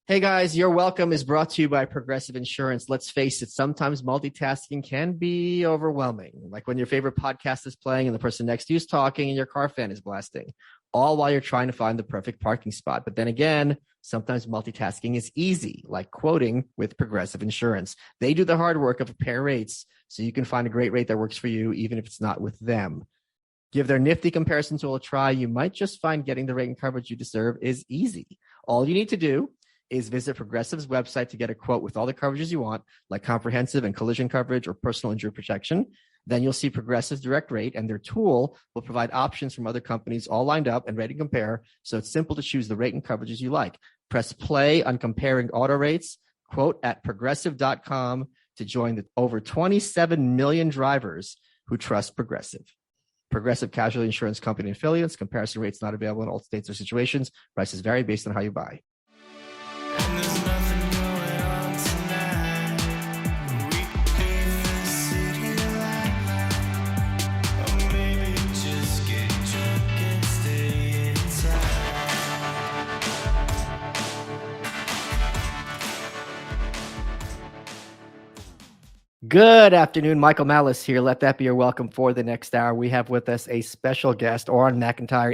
Hey guys, your welcome is brought to you by Progressive Insurance. Let's face it, sometimes multitasking can be overwhelming. Like when your favorite podcast is playing and the person next to you is talking and your car fan is blasting, all while you're trying to find the perfect parking spot. But then again, sometimes multitasking is easy, like quoting with Progressive Insurance. They do the hard work of compare rates so you can find a great rate that works for you, even if it's not with them. Give their nifty comparison tool a try. You might just find getting the rate and coverage you deserve is easy. All you need to do is visit Progressive's website to get a quote with all the coverages you want, like comprehensive and collision coverage or personal injury protection. Then you'll see Progressive's direct rate, and their tool will provide options from other companies all lined up and ready to compare, so it's simple to choose the rate and coverages you like. Press play on comparing auto rates, quote at progressive.com to join the over 27 million drivers who trust Progressive. Progressive Casualty Insurance Company and affiliates. Comparison rates not available in all states or situations. Prices vary based on how you buy. And there's nothing going on tonight. We could pay for the city light. Or maybe just get drunk and stay inside. Good afternoon, Michael Malice here. Let that be your welcome for the next hour. We have with us a special guest, Auron MacIntyre,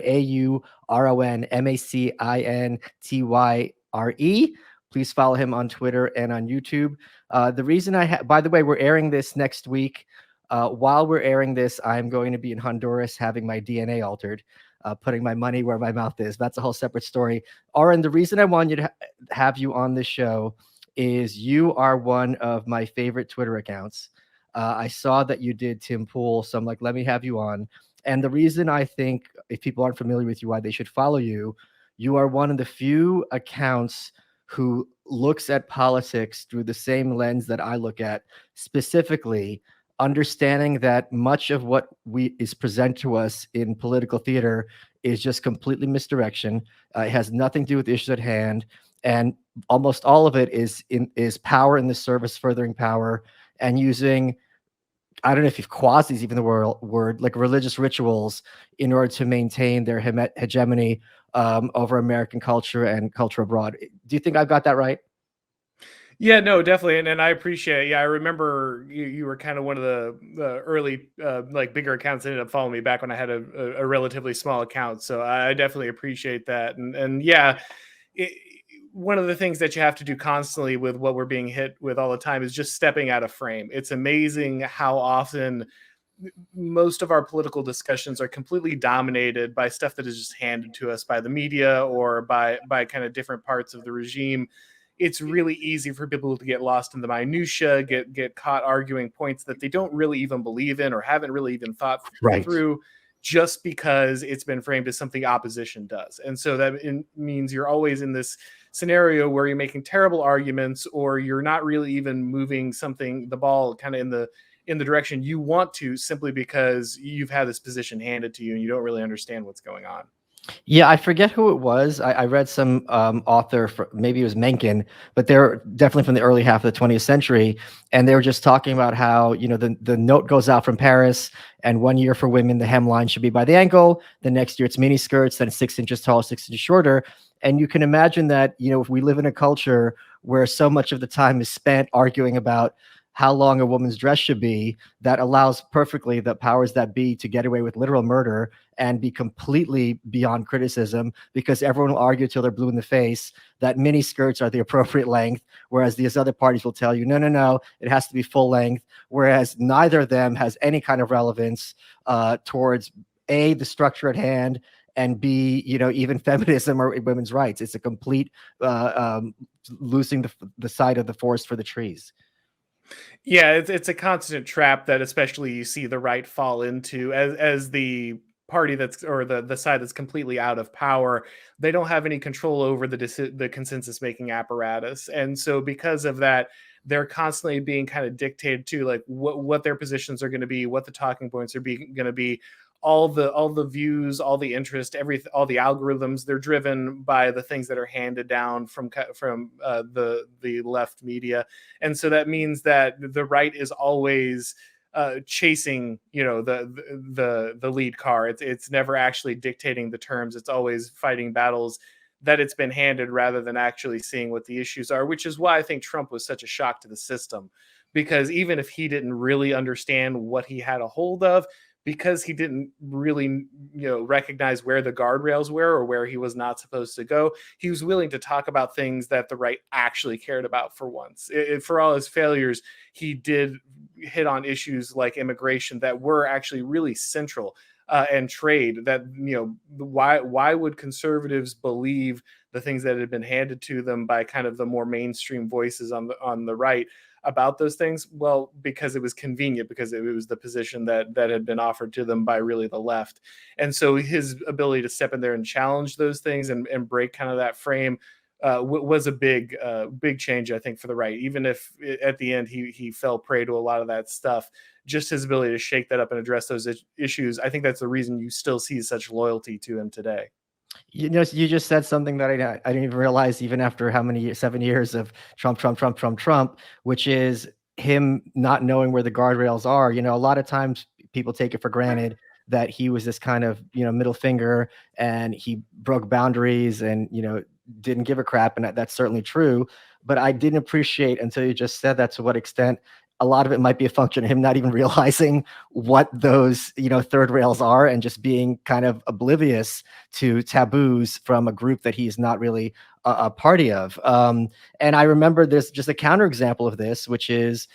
Auron MacIntyre. Please follow him on Twitter and on YouTube. The reason by the way, we're airing this next week. While we're airing this, I'm going to be in Honduras having my DNA altered, putting my money where my mouth is. That's a whole separate story. Auron, the reason I wanted to have you on this show is you are one of my favorite Twitter accounts. I saw that you did Tim Pool, so I'm like, let me have you on. And the reason I think, if people aren't familiar with you, why they should follow you, you are one of the few accounts who looks at politics through the same lens that I look at, specifically understanding that much of what is presented to us in political theater is just completely misdirection. It has nothing to do with the issues at hand. And almost all of it is power in the service, furthering power, and using, I don't know if quasi is even the word, like religious rituals in order to maintain their hegemony over American culture and culture abroad. Do you think I've got that right? Yeah, no, definitely. And I appreciate it. Yeah, I remember you were kind of one of the early, like bigger accounts that ended up following me back when I had a relatively small account. So I definitely appreciate that. And yeah, one of the things that you have to do constantly with what we're being hit with all the time is just stepping out of frame. It's amazing how often most of our political discussions are completely dominated by stuff that is just handed to us by the media or by kind of different parts of the regime. It's really easy for people to get lost in the minutia, get caught arguing points that they don't really even believe in or haven't really even thought through, just because it's been framed as something opposition does. And so that means you're always in this scenario where you're making terrible arguments, or you're not really even moving the ball kind of in the direction you want to, simply because you've had this position handed to you and you don't really understand what's going on. Yeah, I forget who it was. I read some author, maybe it was Mencken, but they're definitely from the early half of the 20th century. And they were just talking about how, the note goes out from Paris, and 1 year for women, the hemline should be by the ankle. The next year it's mini skirts, then 6 inches tall, 6 inches shorter. And you can imagine that, if we live in a culture where so much of the time is spent arguing about how long a woman's dress should be, that allows perfectly the powers that be to get away with literal murder and be completely beyond criticism, because everyone will argue till they're blue in the face that mini skirts are the appropriate length, whereas these other parties will tell you, no, it has to be full length, whereas neither of them has any kind of relevance towards A, the structure at hand, and B, even feminism or women's rights. It's a complete losing the sight of the forest for the trees. Yeah, it's a constant trap that especially you see the right fall into as the party the side that's completely out of power. They don't have any control over the consensus making apparatus, and so because of that, they're constantly being kind of dictated to, like, what their positions are going to be, what the talking points are going to be. All the views, all the interest, all the algorithms, they're driven by the things that are handed down from the left media. And so that means that the right is always chasing, the lead car. It's never actually dictating the terms. It's always fighting battles that it's been handed rather than actually seeing what the issues are, which is why I think Trump was such a shock to the system. Because even if he didn't really understand what he had a hold of, because he didn't really, recognize where the guardrails were or where he was not supposed to go, he was willing to talk about things that the right actually cared about for once. For all his failures, he did hit on issues like immigration that were actually really central, and trade. That, why would conservatives believe the things that had been handed to them by kind of the more mainstream voices on the right about those things? Well, because it was convenient, because it was the position that had been offered to them by really the left. And so his ability to step in there and challenge those things and break kind of that frame was a big change, I think, for the right. Even if at the end he fell prey to a lot of that stuff, just his ability to shake that up and address those issues, I think that's the reason you still see such loyalty to him today. You just said something that I didn't even realize, even after how many 7 years of Trump, which is him not knowing where the guardrails are. A lot of times people take it for granted that he was this kind of, middle finger, and he broke boundaries and, didn't give a crap. And that's certainly true. But I didn't appreciate, until you just said that, to what extent a lot of it might be a function of him not even realizing what those, third rails are, and just being kind of oblivious to taboos from a group that he's not really a party of. And I remember there's just a counterexample of this, which is,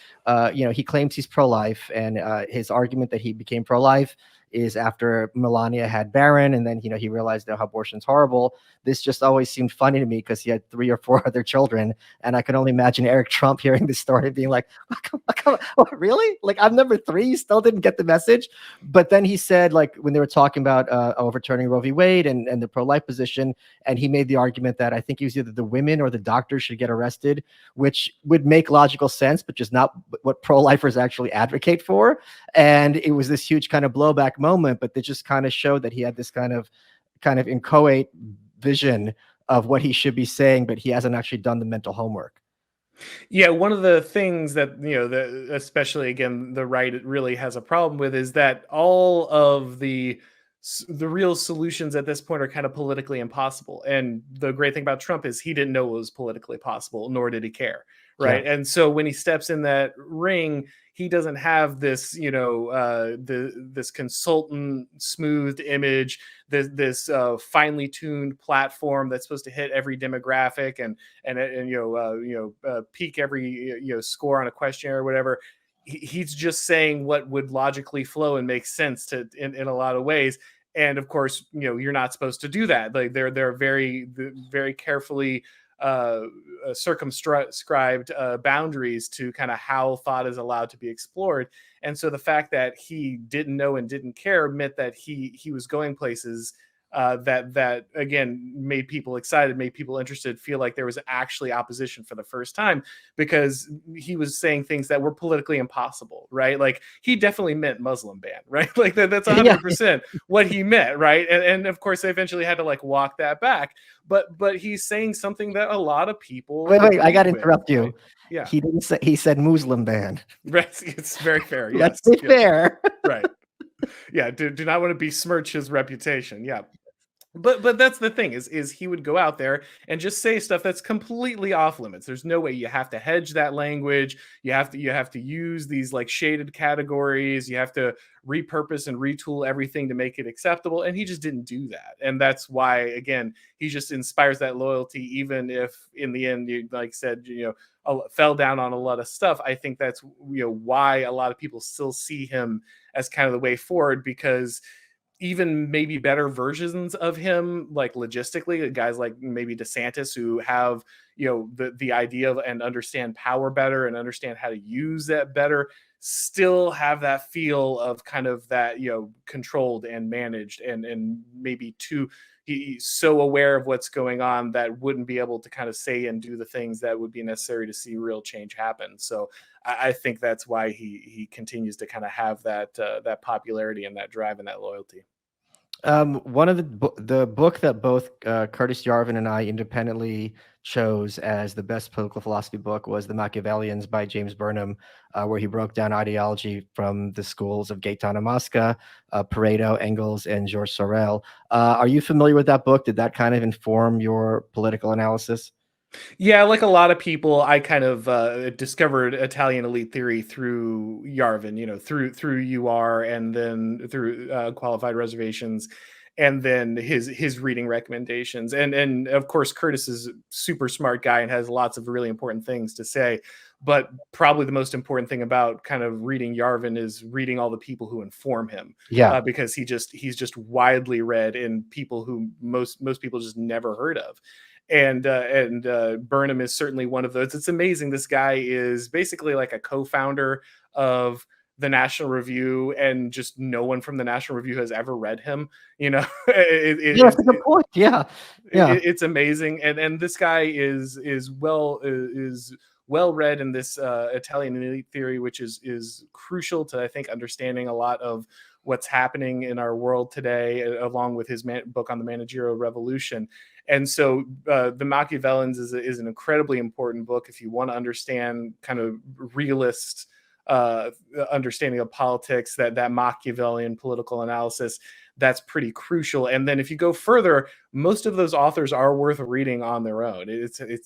he claims he's pro-life, and his argument that he became pro-life is after Melania had Barron, and then he realized how abortion's horrible. This just always seemed funny to me, because he had 3 or 4 other children, and I can only imagine Eric Trump hearing this story and being like, really? Like, I'm number 3, you still didn't get the message? But then he said, like, when they were talking about overturning Roe v. Wade and the pro-life position, and he made the argument that I think he was either the women or the doctors should get arrested, which would make logical sense, but just not what pro-lifers actually advocate for. And it was this huge kind of blowback moment, but they just kind of showed that he had this kind of inchoate vision of what he should be saying, but he hasn't actually done the mental homework. Yeah, one of the things that, especially again, the right really has a problem with is that all of the real solutions at this point are kind of politically impossible. And the great thing about Trump is he didn't know it was politically possible, nor did he care. Right. Yeah. And so when he steps in that ring, he doesn't have this, this consultant smoothed image, this finely tuned platform that's supposed to hit every demographic and peak every score on a questionnaire or whatever. He's just saying what would logically flow and make sense to in a lot of ways. And of course, you're not supposed to do that. Like they're very, very carefully circumscribed boundaries to kind of how thought is allowed to be explored. And so the fact that he didn't know and didn't care meant that he was going places that again made people excited, made people interested, feel like there was actually opposition for the first time, because he was saying things that were politically impossible, right? Like he definitely meant Muslim ban, right? Like that's 100% what he meant, right? And of course they eventually had to like walk that back, but he's saying something that a lot of people wait I gotta interrupt you, right? Yeah, he didn't say, he said Muslim ban. Right, it's very fair. Let's Yes, be fair. Right. Yeah, do not want to besmirch his reputation. Yeah. But that's the thing is he would go out there and just say stuff that's completely off limits. There's no way. You have to hedge that language. You have to use these like shaded categories. You have to repurpose and retool everything to make it acceptable. And he just didn't do that. And that's why, again, he just inspires that loyalty, even if in the end, you like said, fell down on a lot of stuff. I think that's why a lot of people still see him as kind of the way forward, because even maybe better versions of him, like logistically, guys like maybe DeSantis, who have the idea of and understand power better and understand how to use that better, still have that feel of kind of that controlled and managed, and maybe he's so aware of what's going on that wouldn't be able to kind of say and do the things that would be necessary to see real change happen. So I think that's why he continues to kind of have that that popularity and that drive and that loyalty. One of the book that both Curtis Yarvin and I independently chose as the best political philosophy book was The Machiavellians by James Burnham, where he broke down ideology from the schools of Gaetano Mosca, Pareto, Engels, and Georges Sorel. Are you familiar with that book? Did that kind of inform your political analysis? Yeah, like a lot of people, I kind of discovered Italian elite theory through Yarvin, through UR, and then through qualified reservations, and then his reading recommendations, and of course Curtis is a super smart guy and has lots of really important things to say. But probably the most important thing about kind of reading Yarvin is reading all the people who inform him, Yeah. because he's just widely read in people who most people just never heard of. And Burnham is certainly one of those. It's amazing. This guy is basically like a co-founder of the National Review, and just no one from the National Review has ever read him. Yeah, that's a good point. Yeah. Yeah. It's amazing. And this guy is well read in this Italian elite theory, which is crucial to, I think, understanding a lot of what's happening in our world today, along with his book on the managerial revolution. And so the Machiavellans is an incredibly important book if you want to understand kind of realist understanding of politics, that Machiavellian political analysis. That's pretty crucial. And then if you go further, most of those authors are worth reading on their own.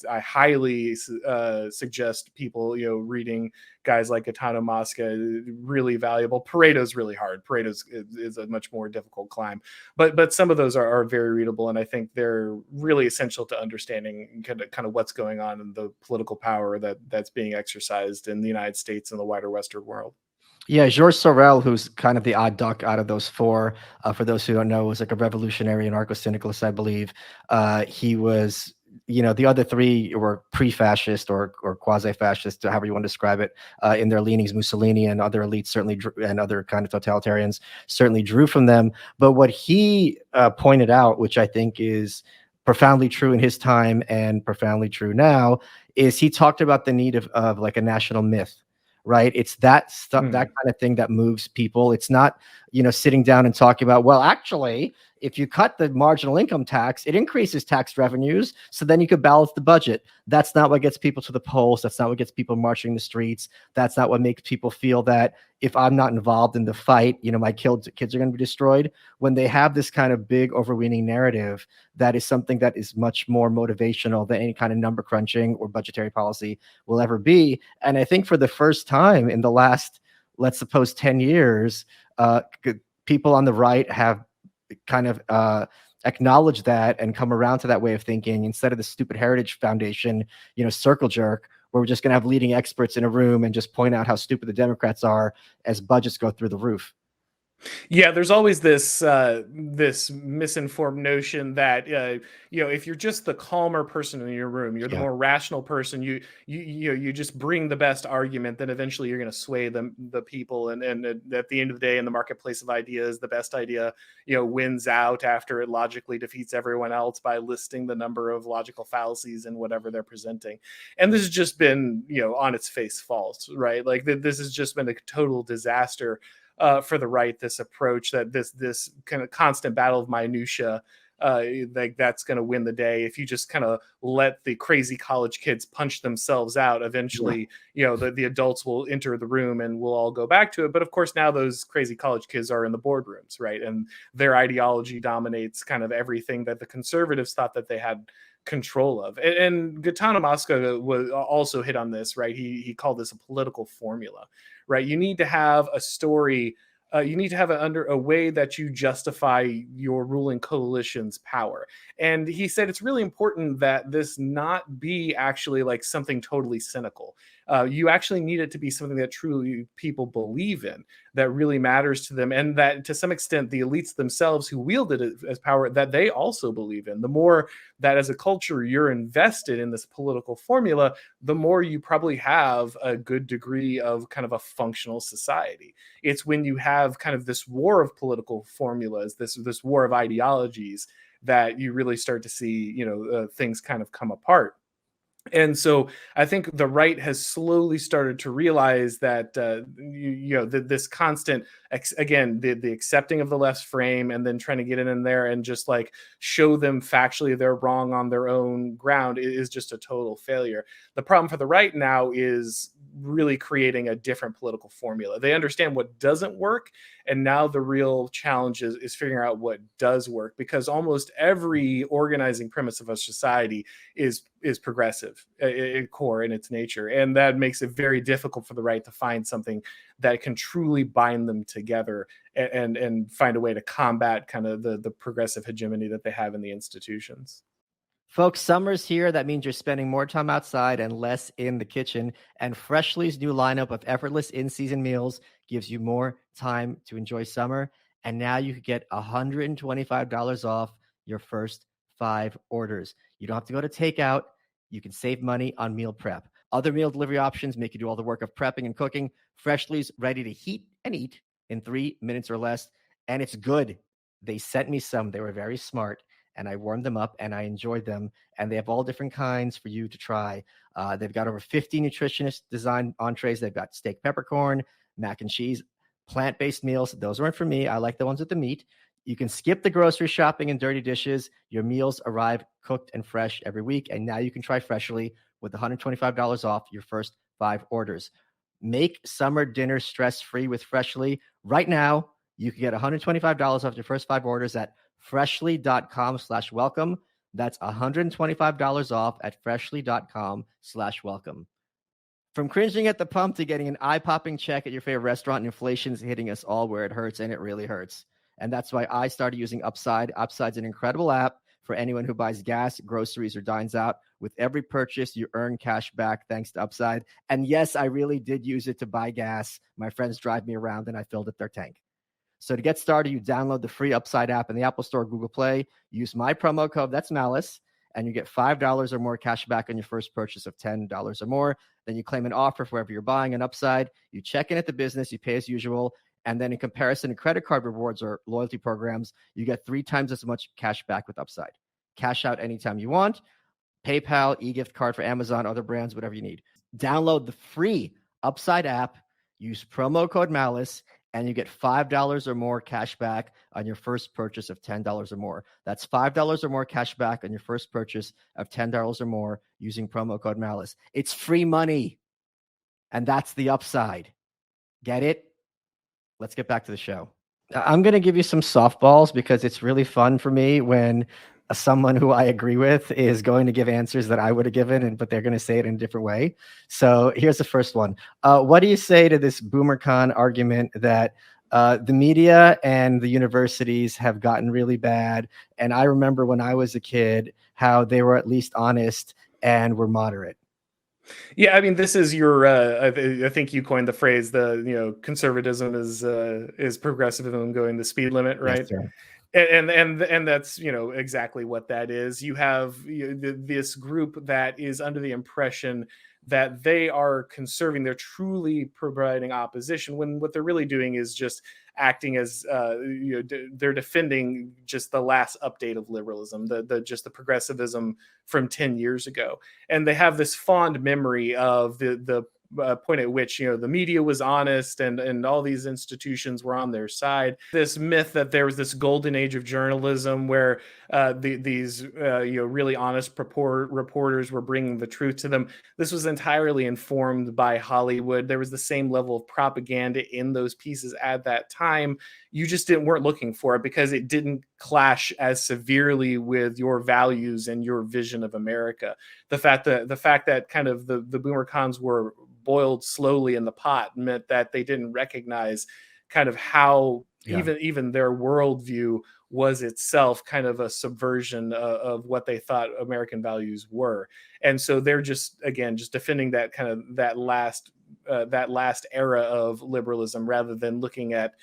I highly suggest people reading guys like Gaetano Mosca. Really valuable. Pareto's really hard. Pareto's is a much more difficult climb, but some of those are very readable, and I think they're really essential to understanding kind of what's going on in the political power that's being exercised in the United States and the wider Western world. Yeah, Georges Sorel, who's kind of the odd duck out of those four, for those who don't know, was like a revolutionary anarcho-syndicalist, I believe. He was, the other three were pre-fascist or quasi-fascist, however you want to describe it, in their leanings. Mussolini and other elites certainly and other kind of totalitarians certainly drew from them. But what he pointed out, which I think is profoundly true in his time and profoundly true now, is he talked about the need of like a national myth. Right. It's that stuff, that kind of thing that moves people. It's not, sitting down and talking about, well, actually, if you cut the marginal income tax, it increases tax revenues. So then you could balance the budget. That's not what gets people to the polls. That's not what gets people marching the streets. That's not what makes people feel that if I'm not involved in the fight, my kids are going to be destroyed. When they have this kind of big overweening narrative, that is something that is much more motivational than any kind of number crunching or budgetary policy will ever be. And I think for the first time in the last, let's suppose, 10 years, people on the right have kind of acknowledged that and come around to that way of thinking, instead of the stupid Heritage Foundation, circle jerk, where we're just going to have leading experts in a room and just point out how stupid the Democrats are as budgets go through the roof. Yeah, there's always this misinformed notion that if you're just the calmer person in your room, you're the more rational person, you just bring the best argument, then eventually you're going to sway the people, and at the end of the day, in the marketplace of ideas, the best idea wins out after it logically defeats everyone else by listing the number of logical fallacies in whatever they're presenting. And this has just been on its face false, right? Like this has just been a total disaster for the right, this approach that this kind of constant battle of minutia, like that's going to win the day. If you just kind of let the crazy college kids punch themselves out, eventually, the adults will enter the room and we'll all go back to it. But of course, now those crazy college kids are in the boardrooms, right? And their ideology dominates kind of everything that the conservatives thought that they had control of. And Gaetano Mosca was also hit on this, right? He called this a political formula, right? You need to have a story. You need to have a way that you justify your ruling coalition's power. And he said it's really important that this not be actually like something totally cynical. You actually need it to be something that truly people believe in, that really matters to them, and that to some extent the elites themselves who wielded it as power, that they also believe in. The more that as a culture you're invested in this political formula, the more you probably have a good degree of kind of a functional society. It's when you have kind of this war of political formulas, this war of ideologies, that you really start to see things kind of come apart. And so I think the right has slowly started to realize that this constant again the accepting of the left's frame and then trying to get in there and just like show them factually they're wrong on their own ground is just a total failure. The problem for the right now is really creating a different political formula. They understand what doesn't work, and now the real challenge is figuring out what does work, because almost every organizing premise of a society is progressive in core in its nature, and that makes it very difficult for the right to find something that can truly bind them together and find a way to combat kind of the progressive hegemony that they have in the institutions. Folks, summer's here. That means you're spending more time outside and less in the kitchen. And Freshly's new lineup of effortless in-season meals gives you more time to enjoy summer. And now you can get $125 off your first 5 orders. You don't have to go to takeout. You can save money on meal prep. Other meal delivery options make you do all the work of prepping and cooking. Freshly's ready to heat and eat in 3 minutes or less. And it's good. They sent me some. They were very smart. And I warmed them up and I enjoyed them. And they have all different kinds for you to try. They've got over 50 nutritionist designed entrees. They've got steak peppercorn, mac and cheese, plant-based meals. Those weren't for me. I like the ones with the meat. You can skip the grocery shopping and dirty dishes. Your meals arrive cooked and fresh every week. And now you can try Freshly with $125 off your first 5 orders. Make summer dinner stress-free with Freshly. Right now, you can get $125 off your first 5 orders at freshly.com/welcome. That's $125 off at freshly.com/welcome. From cringing at the pump to getting an eye-popping check at your favorite restaurant, inflation's hitting us all where it hurts, and it really hurts. And that's why I started using Upside. Upside's an incredible app for anyone who buys gas, groceries, or dines out. With every purchase, you earn cash back thanks to Upside. And yes, I really did use it to buy gas. My friends drive me around, and I filled up their tank. So to get started, you download the free Upside app in the Apple Store or Google Play. Use my promo code, that's Malice, and you get $5 or more cash back on your first purchase of $10 or more. Then you claim an offer for whatever you're buying on Upside. You check in at the business, you pay as usual, and then in comparison to credit card rewards or loyalty programs, you get 3 times as much cash back with Upside. Cash out anytime you want. PayPal, e-gift card for Amazon, other brands, whatever you need. Download the free Upside app, use promo code Malice, and you get $5 or more cash back on your first purchase of $10 or more. That's $5 or more cash back on your first purchase of $10 or more using promo code Malice. It's free money, and that's the Upside. Get it? Let's get back to the show. I'm going to give you some softballs because it's really fun for me when someone who I agree with is going to give answers that I would have given, but they're going to say it in a different way. So here's the first one. What do you say to this BoomerCon argument that the media and the universities have gotten really bad? And I remember when I was a kid, how they were at least honest and were moderate. Yeah, I mean, this is your. I think you coined the phrase, conservatism is progressivism going the speed limit, right? Yes, sir. And that's exactly what that is. You have this group that is under the impression that they are conserving, they're truly providing opposition, when what they're really doing is just acting as they're defending just the last update of liberalism, the progressivism from 10 years ago. And they have this fond memory of the point at which the media was honest and all these institutions were on their side. This myth that there was this golden age of journalism where these really honest reporters were bringing the truth to them. This was entirely informed by Hollywood. There was the same level of propaganda in those pieces at that time. You just weren't looking for it because it didn't clash as severely with your values and your vision of America. The fact that kind of the BoomerCons were boiled slowly in the pot meant that they didn't recognize kind of how even their worldview was itself kind of a subversion of what they thought American values were. And so they're just defending that kind of that last era of liberalism rather than looking at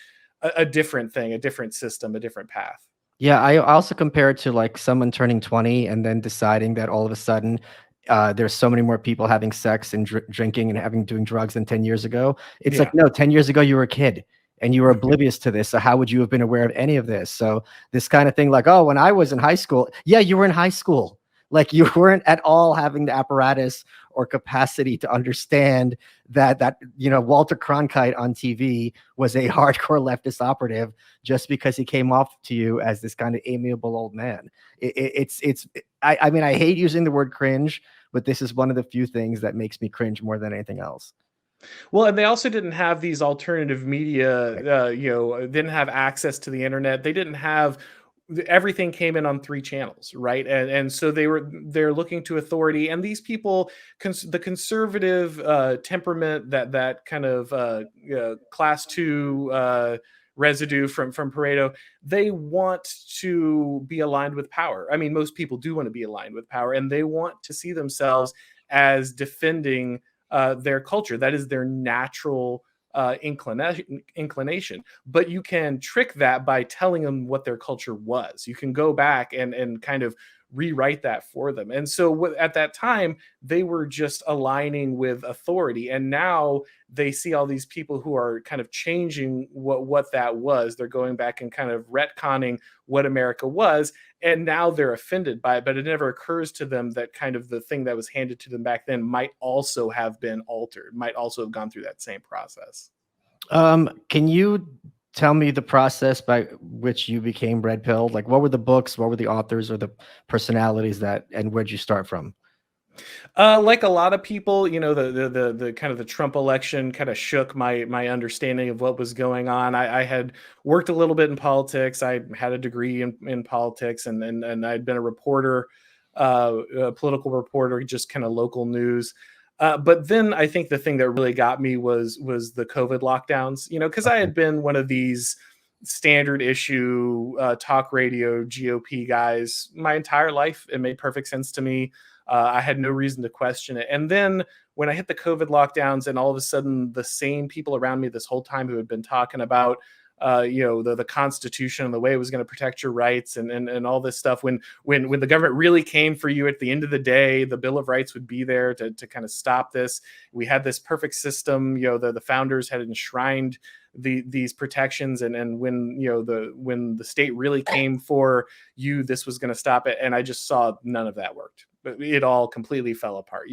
a different thing, a different system, a different path. Yeah, I also compare it to like someone turning 20 and then deciding that all of a sudden there's so many more people having sex and drinking and doing drugs than 10 years ago. It's like, no, 10 years ago you were a kid and you were oblivious to this. So how would you have been aware of any of this? So this kind of thing like, oh, when I was in high school, yeah, you were in high school. Like you weren't at all having the apparatus or capacity to understand that Walter Cronkite on TV was a hardcore leftist operative just because he came off to you as this kind of amiable old man. I mean, I hate using the word cringe, but this is one of the few things that makes me cringe more than anything else. Well, and they also didn't have these alternative media, didn't have access to the internet. They didn't have everything came in on 3 channels, right? And so they're looking to authority, and these people, the conservative temperament, that kind of class 2 residue from Pareto, they want to be aligned with power. I mean, most people do want to be aligned with power, and they want to see themselves as defending their culture. That is their natural inclination. But you can trick that by telling them what their culture was. You can go back and kind of rewrite that for them. And so at that time, they were just aligning with authority. And now they see all these people who are kind of changing what that was. They're going back and kind of retconning what America was. And now they're offended by it, but it never occurs to them that kind of the thing that was handed to them back then might also have been altered, might also have gone through that same process. Can you tell me the process by which you became red pilled? Like, what were the books, what were the authors or the personalities and where'd you start from? Like a lot of people, the kind of the Trump election kind of shook my understanding of what was going on. I had worked a little bit in politics. I had a degree in politics, and I'd been a reporter, a political reporter, just kind of local news. But then I think the thing that really got me was the COVID lockdowns, because I had been one of these standard issue talk radio GOP guys my entire life. It made perfect sense to me. I had no reason to question it. And then when I hit the COVID lockdowns, and all of a sudden the same people around me this whole time who had been talking about the Constitution and the way it was going to protect your rights and all this stuff, when the government really came for you at the end of the day, the Bill of Rights would be there to kind of stop this. We had this perfect system. The founders had enshrined these protections, and when the state really came for you, this was going to stop it. And I just saw none of that worked. It all completely fell apart.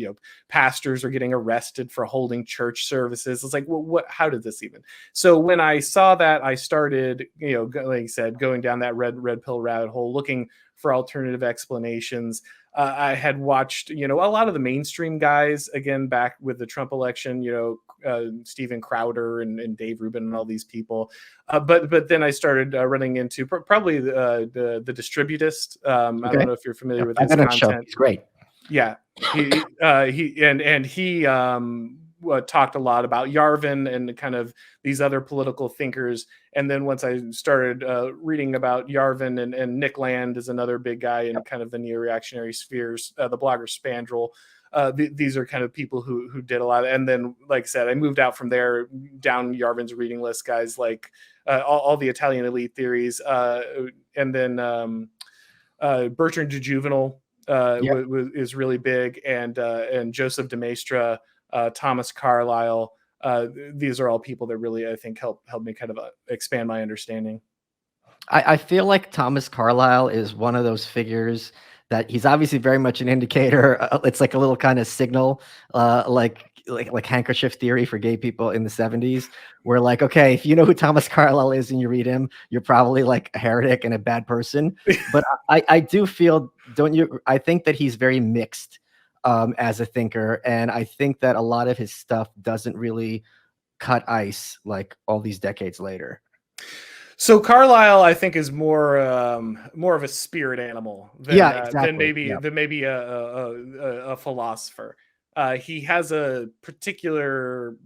Pastors are getting arrested for holding church services. It's like, well, how did this even? So when I saw that, I started, like I said, going down that red pill rabbit hole, looking for alternative explanations. I had watched, a lot of the mainstream guys, again, back with the Trump election, Steven Crowder and Dave Rubin and all these people. But then I started running into probably the distributist. I don't know if you're familiar with his content. He's great. Yeah, he talked a lot about Yarvin and kind of these other political thinkers. And then once I started reading about Yarvin and Nick Land is another big guy in kind of the neo-reactionary spheres, the blogger Spandrel. These are kind of people who did a lot. And then, like I said, I moved out from there down Yarvin's reading list, guys like all the Italian elite theories. And then Bertrand de Juvenal is really big, and Joseph de Maistre, Thomas Carlyle. These are all people that really, I think, help me kind of expand my understanding. I feel like Thomas Carlyle is one of those figures that he's obviously very much an indicator. It's like a little kind of signal, like handkerchief theory for gay people in the 70s, where like, okay, if you know who Thomas Carlyle is and you read him, you're probably like a heretic and a bad person. But I do feel, don't you? I think that he's very mixed as a thinker, and I think that a lot of his stuff doesn't really cut ice like all these decades later. So Carlyle, I think, is more of a spirit animal than maybe a philosopher. He has a particular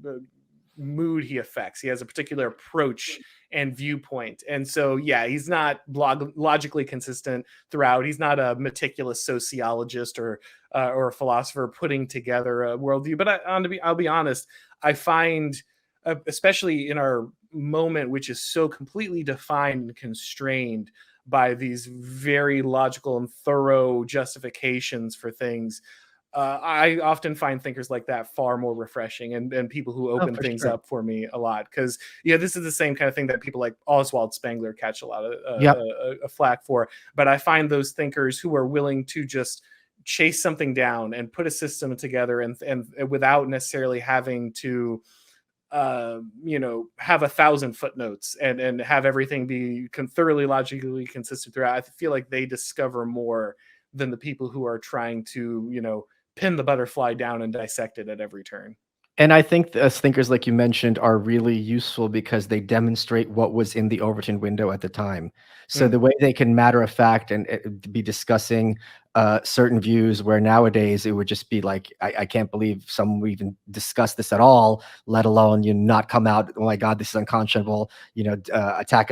mood he affects. He has a particular approach and viewpoint. And so, yeah, he's not logically consistent throughout. He's not a meticulous sociologist or a philosopher putting together a worldview. But I'll be honest, I find, especially in our moment, which is so completely defined and constrained by these very logical and thorough justifications for things, I often find thinkers like that far more refreshing, and people who open things up for me a lot. Because this is the same kind of thing that people like Oswald Spengler catch a lot of flack for. But I find those thinkers who are willing to just chase something down and put a system together, and without necessarily having to have 1,000 footnotes and have everything be thoroughly logically consistent throughout. I feel like they discover more than the people who are trying to pin the butterfly down and dissect it at every turn. And I think as thinkers, like you mentioned, are really useful because they demonstrate what was in the Overton window at the time. So the way they can matter of fact and be discussing certain views, where nowadays it would just be like, I can't believe someone would even discuss this at all, let alone not come out, oh my God, this is unconscionable, attack,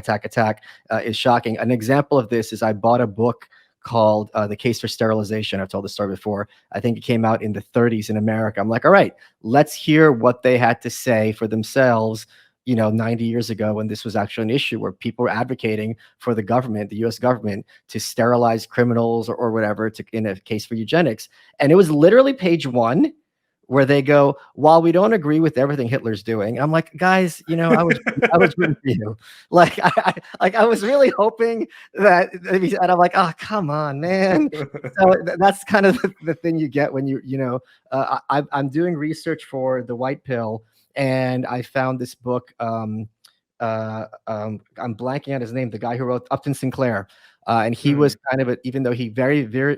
is shocking. An example of this is I bought a book called The Case for Sterilization. I've told the story before. I think it came out in the 30s in America. I'm like, all right, let's hear what they had to say for themselves, 90 years ago, when this was actually an issue where people were advocating for the government, the US government, to sterilize criminals or whatever in a case for eugenics. And it was literally page 1 where they go, while we don't agree with everything Hitler's doing. I'm like, guys, I was rooting for you. Like, I was really hoping that, and I'm like, oh, come on, man. So that's kind of the thing you get when I'm doing research for the White Pill, and I found this book. I'm blanking on his name, the guy who wrote Upton Sinclair. And he was kind of even though he very, very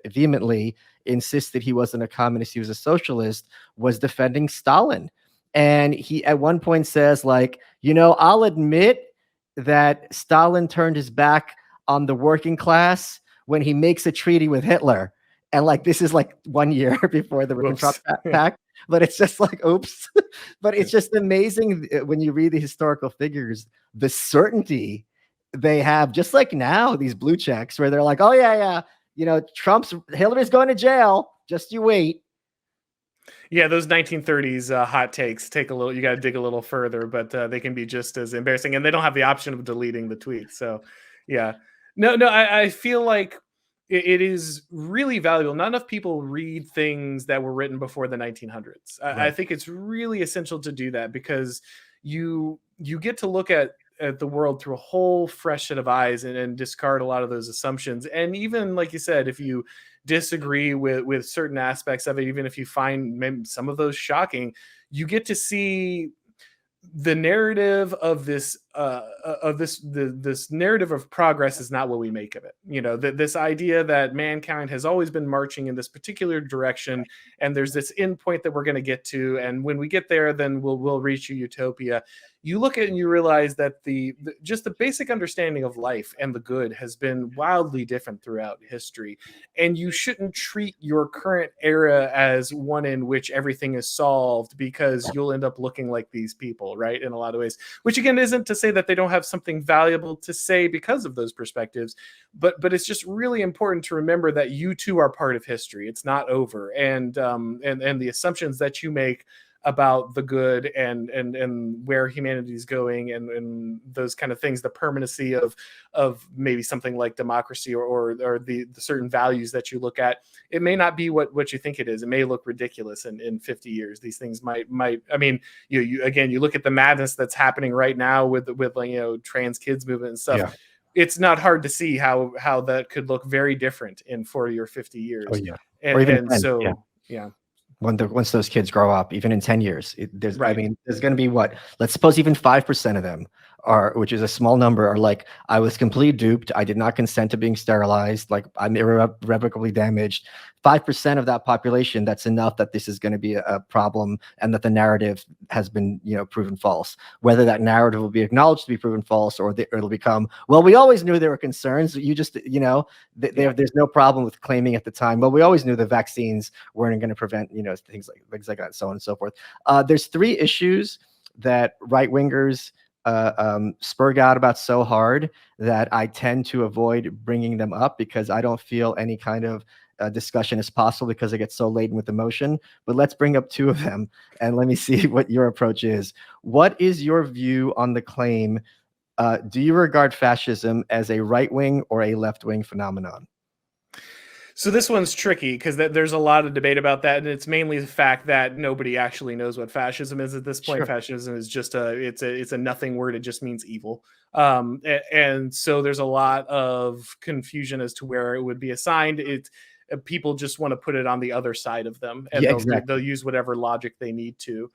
vehemently insisted he wasn't a communist, he was a socialist, was defending Stalin. And he at one point says, like, I'll admit that Stalin turned his back on the working class when he makes a treaty with Hitler. And like, this is like 1 year before the Ribbentrop Pact. But it's just like, oops. But it's just amazing when you read the historical figures, the certainty they have, just like now, these blue checks where they're like, oh yeah, Hillary's going to jail. Just you wait. Yeah, those 1930s hot takes you got to dig a little further, but they can be just as embarrassing, and they don't have the option of deleting the tweet. So yeah, no, I feel like it is really valuable. Not enough people read things that were written before the 1900s. Right. I think it's really essential to do that, because you get to look at the world through a whole fresh set of eyes and discard a lot of those assumptions. And even like you said, if you disagree with certain aspects of it, even if you find maybe some of those shocking, you get to see the narrative of this narrative of progress is not what we make of it. This idea that mankind has always been marching in this particular direction, and there's this end point that we're going to get to, and when we get there, then we'll reach a utopia. You look at it and you realize that just the basic understanding of life and the good has been wildly different throughout history. And you shouldn't treat your current era as one in which everything is solved, because you'll end up looking like these people, right? In a lot of ways, which again, isn't to say that they don't have something valuable to say because of those perspectives, but it's just really important to remember that you too are part of history. It's not over. And the assumptions that you make about the good and where humanity is going and those kind of things, the permanency of maybe something like democracy or the certain values that you look at, it may not be what you think it is. It may look ridiculous in 50 years. These things might I mean, you look at the madness that's happening right now with trans kids movement and stuff. Yeah. It's not hard to see how that could look very different in 40 or 50 years. Oh yeah. And so yeah. Once those kids grow up, even in 10 years, there's going to be let's suppose even 5% of them which is a small number, are like, I was completely duped. I did not consent to being sterilized. Like, I'm irreparably damaged. 5% of that population, that's enough that this is going to be a problem, and that the narrative has been, proven false. Whether that narrative will be acknowledged to be proven false, or it'll become, well, we always knew there were concerns. You just, there's no problem with claiming at the time, well, we always knew the vaccines weren't going to prevent, things like that, so on and so forth. There's 3 issues that right-wingers spurg out about so hard that I tend to avoid bringing them up, because I don't feel any kind of discussion is possible, because it gets so laden with emotion. But let's bring up 2 of them, and let me see what your approach is. What is your view on the claim, do you regard fascism as a right-wing or a left-wing phenomenon? So this one's tricky, because there's a lot of debate about that, and it's mainly the fact that nobody actually knows what fascism is at this point. Sure. Fascism is just it's a nothing word. It just means evil. And so there's a lot of confusion as to where it would be assigned. people just want to put it on the other side of them, and Yeah, they'll use whatever logic they need to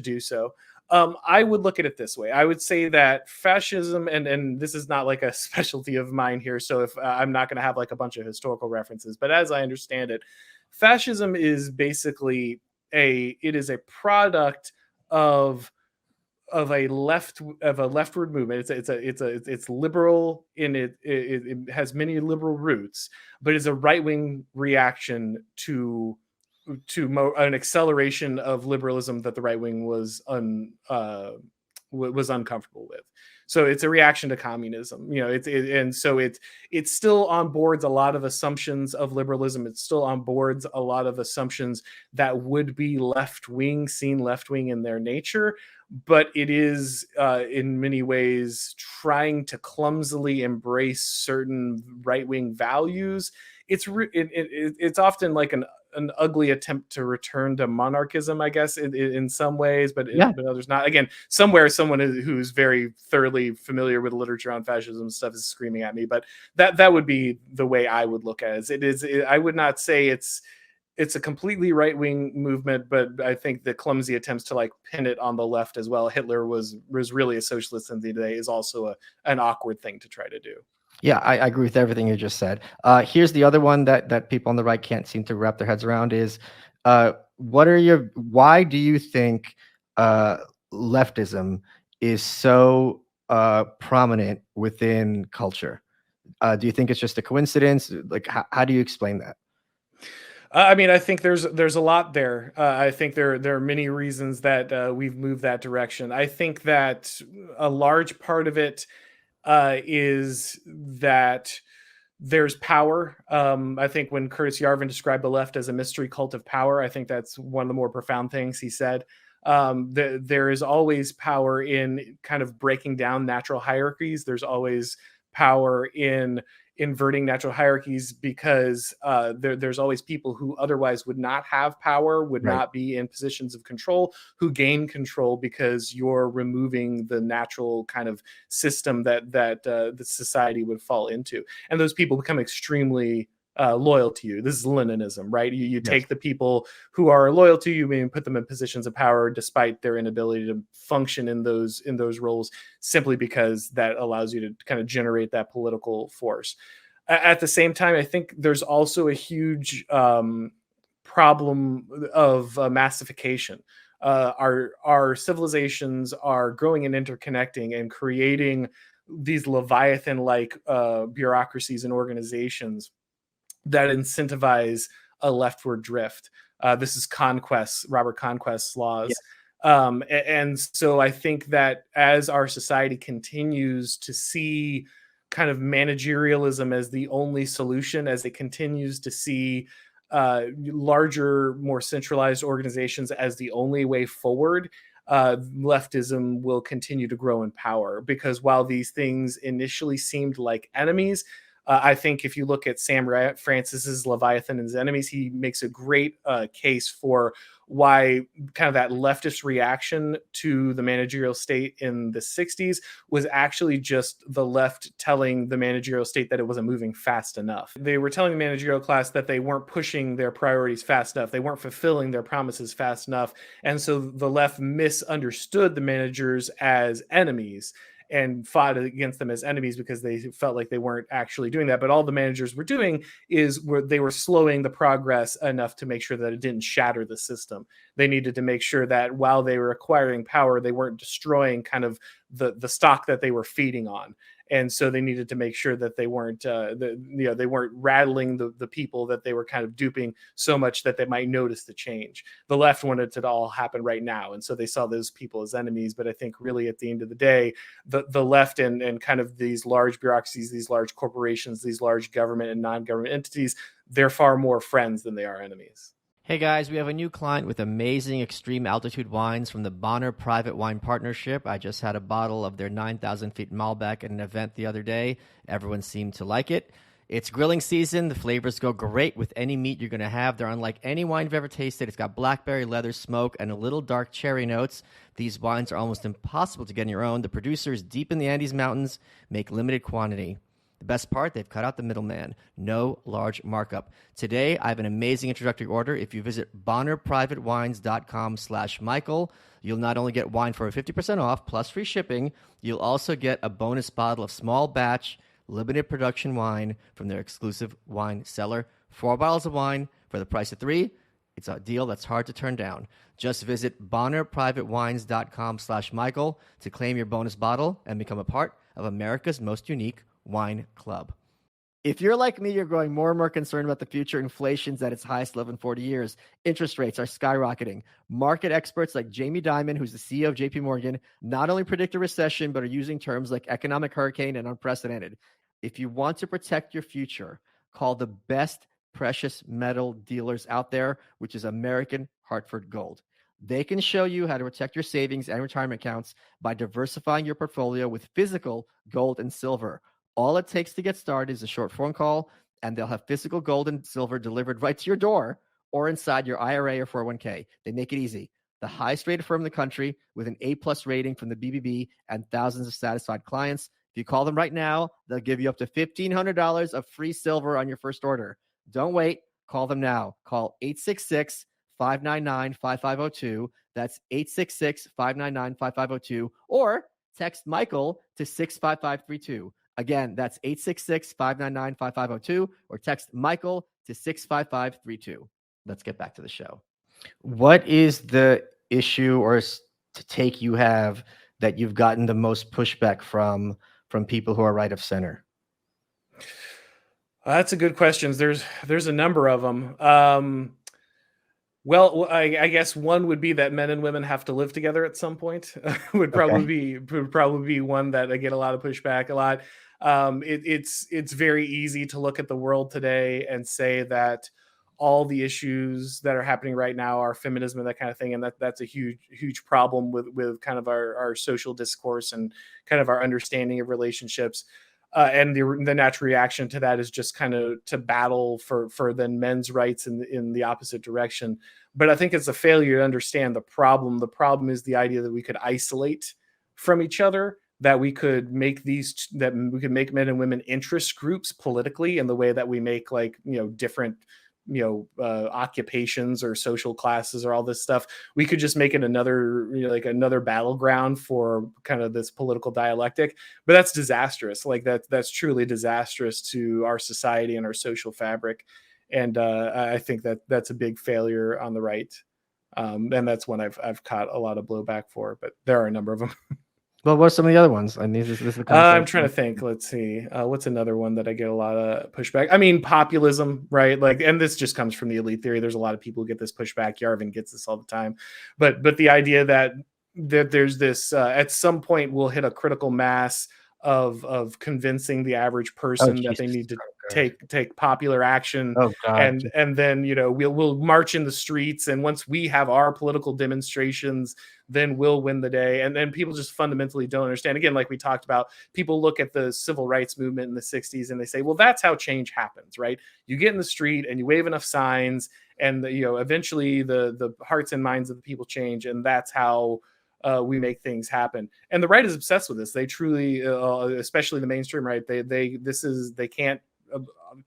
do so. I would look at it this way. I would say that fascism, and this is not like a specialty of mine here, so if I'm not going to have like a bunch of historical references, but as I understand it, fascism is basically it is a product of a leftward movement. It's liberal in it has many liberal roots, but it's a right wing reaction to an acceleration of liberalism that the right wing was uncomfortable with. So it's a reaction to communism, and so it's still on boards a lot of assumptions of liberalism. It's still on boards a lot of assumptions that would be seen left wing in their nature, but it is in many ways trying to clumsily embrace certain right wing values. It's often like an ugly attempt to return to monarchism, I guess, in some ways, but others not. Again, somewhere someone who's very thoroughly familiar with literature on fascism stuff is screaming at me, but that would be the way I would look at it. I would not say it's a completely right-wing movement, but I think the clumsy attempts to like pin it on the left as well. Hitler was really a socialist in the day is also an awkward thing to try to do. Yeah, I agree with everything you just said. Here's the other one that people on the right can't seem to wrap their heads around is, why do you think leftism is so prominent within culture? Do you think it's just a coincidence? Like, how do you explain that? I mean, I think there's a lot there. I think there are many reasons that we've moved that direction. I think that a large part of it is that there's power. I think when Curtis Yarvin described the left as a mystery cult of power, I think that's one of the more profound things he said. There is always power in kind of breaking down natural hierarchies. There's always power in inverting natural hierarchies because there's always people who otherwise would not have power, would not be in positions of control, who gain control because you're removing the natural kind of system that the society would fall into. And those people become extremely loyal to you. This is Leninism, right? You take the people who are loyal to you and put them in positions of power despite their inability to function in those roles, simply because that allows you to kind of generate that political force. At the same time, I think there's also a huge problem of massification. Our civilizations are growing and interconnecting and creating these Leviathan-like bureaucracies and organizations that incentivize a leftward drift. This is Robert Conquest's laws. Yes. And so I think that as our society continues to see kind of managerialism as the only solution, as it continues to see larger, more centralized organizations as the only way forward, leftism will continue to grow in power. Because while these things initially seemed like enemies, I think if you look at Sam Francis's Leviathan and His Enemies, he makes a great case for why kind of that leftist reaction to the managerial state in the 60s was actually just the left telling the managerial state that it wasn't moving fast enough. They were telling the managerial class that they weren't pushing their priorities fast enough. They weren't fulfilling their promises fast enough. And so the left misunderstood the managers as enemies and fought against them as enemies because they felt like they weren't actually doing that. But all the managers were doing they were slowing the progress enough to make sure that it didn't shatter the system. They needed to make sure that while they were acquiring power, they weren't destroying kind of the stock that they were feeding on. And so they needed to make sure that they weren't, they weren't rattling the people that they were kind of duping so much that they might notice the change. The left wanted it to all happen right now, and so they saw those people as enemies. But I think really at the end of the day, the left and kind of these large bureaucracies, these large corporations, these large government and non-government entities, they're far more friends than they are enemies. Hey guys, we have a new client with amazing extreme altitude wines from the Bonner Private Wine Partnership. I just had a bottle of their 9,000 feet Malbec at an event the other day. Everyone seemed to like it. It's grilling season. The flavors go great with any meat you're going to have. They're unlike any wine you've ever tasted. It's got blackberry, leather, smoke, and a little dark cherry notes. These wines are almost impossible to get on your own. The producers deep in the Andes Mountains make limited quantity. The The best part, they've cut out the middleman. No large markup. Today, I have an amazing introductory order. If you visit bonnerprivatewines.com/Michael, you'll not only get wine for 50% off plus free shipping, you'll also get a bonus bottle of small batch, limited production wine from their exclusive wine cellar. 4 bottles of wine for the price of 3. It's a deal that's hard to turn down. Just visit bonnerprivatewines.com/Michael to claim your bonus bottle and become a part of America's most unique wine club. If you're like me, you're growing more and more concerned about the future. Inflation's at its highest level in 40 years. Interest rates are skyrocketing. Market experts like Jamie Dimon, who's the CEO of JP Morgan, not only predict a recession, but are using terms like economic hurricane and unprecedented. If you want to protect your future, call the best precious metal dealers out there, which is American Hartford Gold. They can show you how to protect your savings and retirement accounts by diversifying your portfolio with physical gold and silver. All it takes to get started is a short phone call, and they'll have physical gold and silver delivered right to your door or inside your IRA or 401k. They make it easy. The highest rated firm in the country with an A+ rating from the BBB and thousands of satisfied clients. If you call them right now, they'll give you up to $1,500 of free silver on your first order. Don't wait. Call them now. Call 866-599-5502. That's 866-599-5502. Or text Michael to 65532. Again, that's 866-599-5502 or text Michael to 65532. Let's get back to the show. What is the issue or take you have that you've gotten the most pushback from people who are right of center? That's a good question. There's a number of them. Well, I guess one would be that men and women have to live together at some point. would probably be one that I get a lot of pushback. A lot. It's very easy to look at the world today and say that all the issues that are happening right now are feminism and that kind of thing, and that's a huge problem with kind of our social discourse and kind of our understanding of relationships. And the natural reaction to that is just kind of to battle for then men's rights in the opposite direction. But I think it's a failure to understand the problem. The problem is the idea that we could isolate from each other, that we could make men and women interest groups politically in the way that we make different occupations or social classes or all this stuff. We could just make it another battleground for kind of this political dialectic, but that's disastrous. That's truly disastrous to our society and our social fabric. And I think that's a big failure on the right. And that's one I've caught a lot of blowback for, but there are a number of them. Well, what are some of the other ones? I mean, this is the I'm trying to think. Let's see. What's another one that I get a lot of pushback? I mean, populism, right? And this just comes from the elite theory. There's a lot of people who get this pushback. Yarvin gets this all the time. But the idea that there's this at some point we'll hit a critical mass of convincing the average person that they need to take popular action. And then we'll march in the streets, and once we have our political demonstrations, then we'll win the day. And then people just fundamentally don't understand. Again, like we talked about, people look at the civil rights movement in the 60s and they say, well, that's how change happens, right? You get in the street and you wave enough signs, and eventually the hearts and minds of the people change, and that's how we make things happen. And the right is obsessed with this. They truly, especially the mainstream right, they can't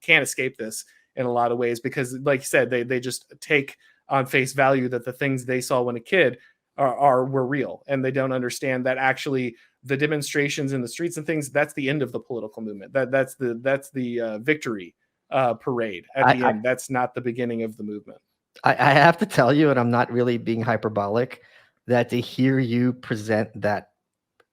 escape this in a lot of ways, because like you said, they just take on face value that the things they saw when a kid were real, and they don't understand that actually the demonstrations in the streets and things, that's the end of the political movement. That's the victory parade at the end. That's not the beginning of the movement. I have to tell you, and I'm not really being hyperbolic, that to hear you present that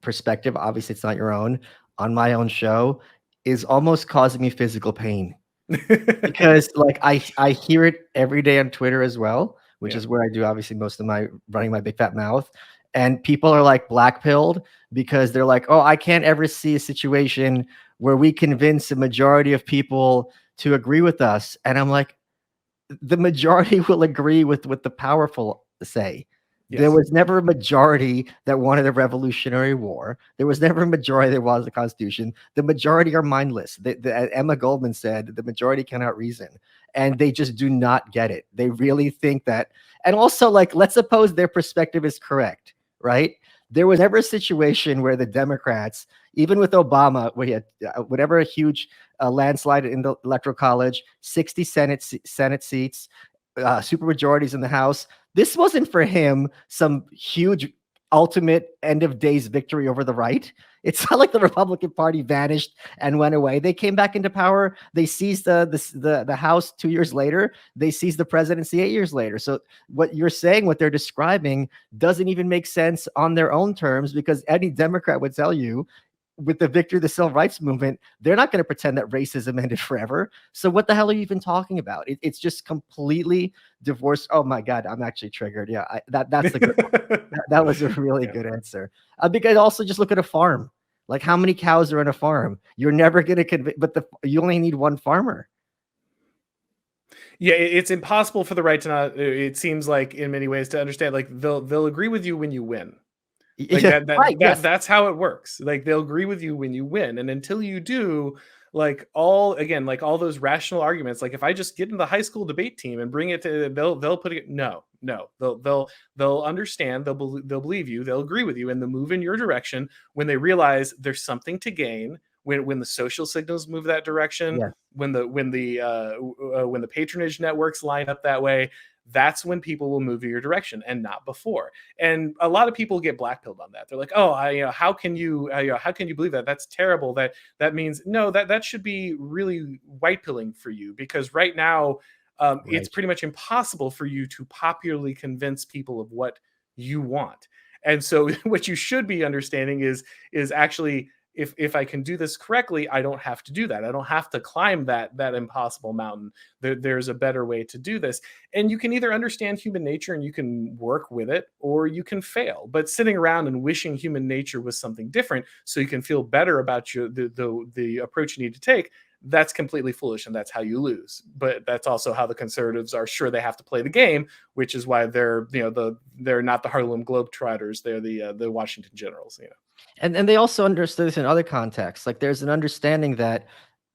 perspective, obviously it's not your own, on my own show, is almost causing me physical pain. Because I hear it every day on Twitter as well, which is where I do obviously most of my running my big fat mouth. And people are like black-pilled because they're like, oh, I can't ever see a situation where we convince a majority of people to agree with us. And I'm like, the majority will agree with what the powerful say. Yes. There was never a majority that wanted a revolutionary war. There was never a majority that wanted the Constitution. The majority are mindless. Emma Goldman said the majority cannot reason, and they just do not get it. They really think that. And also, let's suppose their perspective is correct, right? There was never a situation where the Democrats, even with Obama, where he had whatever a huge landslide in the Electoral College, 60 Senate seats, super majorities in the House. This wasn't for him some huge ultimate end of days victory over the right. It's not like the Republican Party vanished and went away. They came back into power. They seized the House 2 years later. They seized the presidency 8 years later. So what you're saying, what they're describing, doesn't even make sense on their own terms, because any Democrat would tell you, with the victory of the civil rights movement, they're not going to pretend that racism ended forever. So what the hell are you even talking about? It's just completely divorced. Oh my God, I'm actually triggered. Yeah, that's a good one. That was a really good answer. Because also just look at a farm. Like, how many cows are in a farm? You're never going to convince, but you only need one farmer. Yeah, it's impossible for the right to not. It seems like in many ways to understand. Like they'll agree with you when you win. Like Yeah, right, yes. that's how it works. Like they'll agree with you when you win, and until you do, like all those rational arguments. Like if I just get in the high school debate team and bring it to, they'll put it. No, they'll understand. They'll believe you. They'll agree with you, and they'll move in your direction when they realize there's something to gain. When the social signals move that direction, Yes. when the patronage networks line up that way, that's when people will move in your direction, and not before. And a lot of people get blackpilled on that. They're like, "Oh, how can you believe that? That's terrible. That means no. That should be really white pilling for you, because right now, it's pretty much impossible for you to popularly convince people of what you want. And so, what you should be understanding is actually, if I can do this correctly, I don't have to do that. I don't have to climb that impossible mountain. There's a better way to do this. And you can either understand human nature and you can work with it, or you can fail. But sitting around and wishing human nature was something different so you can feel better about the approach you need to take, that's completely foolish, and that's how you lose. But that's also how the conservatives are sure they have to play the game, which is why they're not the Harlem Globetrotters, they're the Washington Generals. And they also understood this in other contexts. Like, there's an understanding that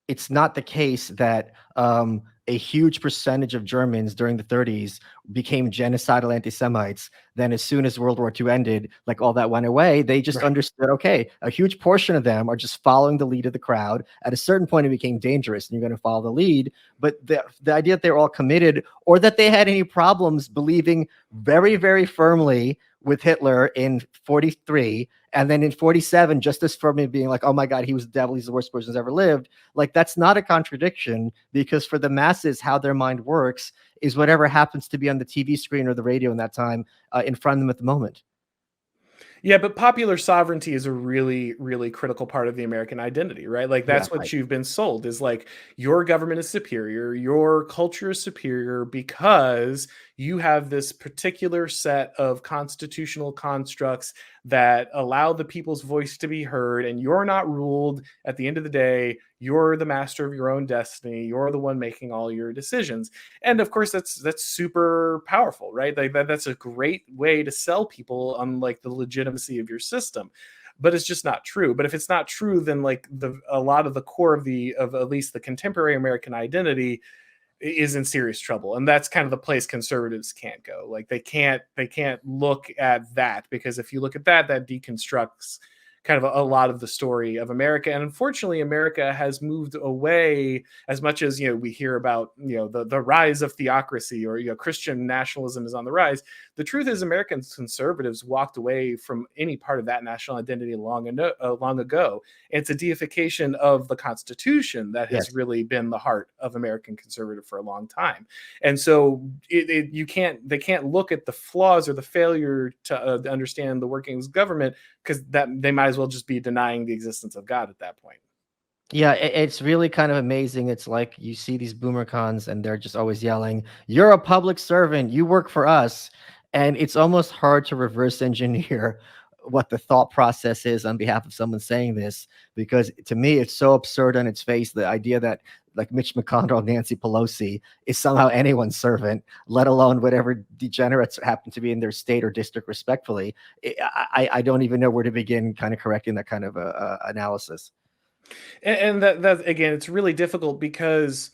it's not the case that a huge percentage of Germans during the 30s became genocidal anti-Semites. Then as soon as World War II ended, like, all that went away. They just understood, okay, a huge portion of them are just following the lead of the crowd. At a certain point, it became dangerous, and you're going to follow the lead. But the idea that they're all committed, or that they had any problems believing very, very firmly with Hitler in 43, and then in 47, just as firmly being like, oh my God, he was the devil, he's the worst person who's ever lived. Like, that's not a contradiction, because for the masses, how their mind works is whatever happens to be on the TV screen or the radio in that time in front of them at the moment. Yeah, but popular sovereignty is a really, really critical part of the American identity, right? Like, that's what you've been sold, is like, your government is superior, your culture is superior, because you have this particular set of constitutional constructs that allow the people's voice to be heard, and you're not ruled. At the end of the day, you're the master of your own destiny. You're the one making all your decisions. And of course, that's super powerful, right? Like that's a great way to sell people on like the legitimacy of your system. But it's just not true. But if it's not true, then like a lot of the core of at least the contemporary American identity is in serious trouble. And that's kind of the place conservatives can't go. Like they can't look at that, because if you look at that deconstructs kind of a lot of the story of America. And unfortunately, America has moved away, as much as, we hear about, the rise of theocracy, or, Christian nationalism is on the rise. The truth is, American conservatives walked away from any part of that national identity long ago. It's a deification of the Constitution that has really been the heart of American conservative for a long time. And so they can't look at the flaws or the failure to understand the workings of government, because that they might as well just be denying the existence of God at that point. Yeah, it's really kind of amazing. It's like you see these boomer cons and they're just always yelling, "You're a public servant, you work for us." And it's almost hard to reverse engineer what the thought process is on behalf of someone saying this, because to me it's so absurd on its face, the idea that like Mitch McConnell, Nancy Pelosi is somehow anyone's servant, let alone whatever degenerates happen to be in their state or district, respectfully. I don't even know where to begin kind of correcting that kind of analysis. And that again, it's really difficult, because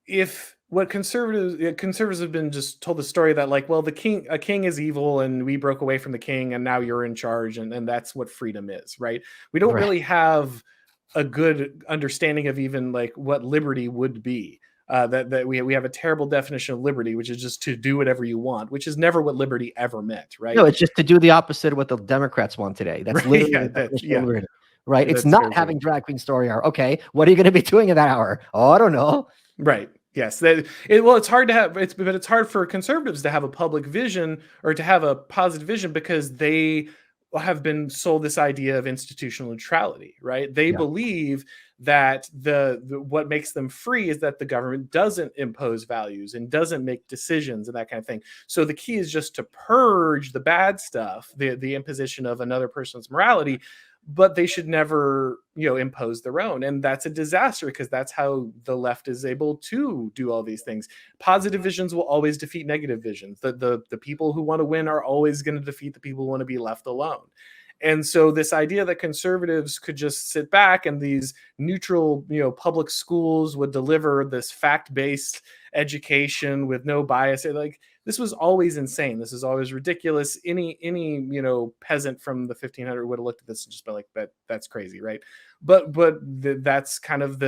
if what conservatives have been just told the story that, like, well, a king is evil and we broke away from the king and now you're in charge, and that's what freedom is, right? We don't Right. really have a good understanding of even like what liberty would be. That we have a terrible definition of liberty, which is just to do whatever you want, which is never what liberty ever meant, right? No, it's just to do the opposite of what the Democrats want today. That's Right, literally yeah, the definition of yeah, liberty, right? It's that's not very true. having drag queen story hour. Okay, what are you going to be doing in that hour? Oh, I don't know. Right. Yes. Well, it's hard to have. But it's hard for conservatives to have a public vision or to have a positive vision because they have been sold this idea of institutional neutrality. Right. They Yeah. believe that the what makes them free is that the government doesn't impose values and doesn't make decisions and that kind of thing. So the key is just to purge the bad stuff, the imposition of another person's morality, but they should never, impose their own. And that's a disaster because that's how the left is able to do all these things. Positive visions will always defeat negative visions. The people who want to win are always going to defeat the people who want to be left alone. And so this idea that conservatives could just sit back and these neutral, public schools would deliver this fact-based education with no bias, like, this was always insane. This is always ridiculous. Any peasant from the 1500 would have looked at this and just been like, that's crazy, right? But that's kind of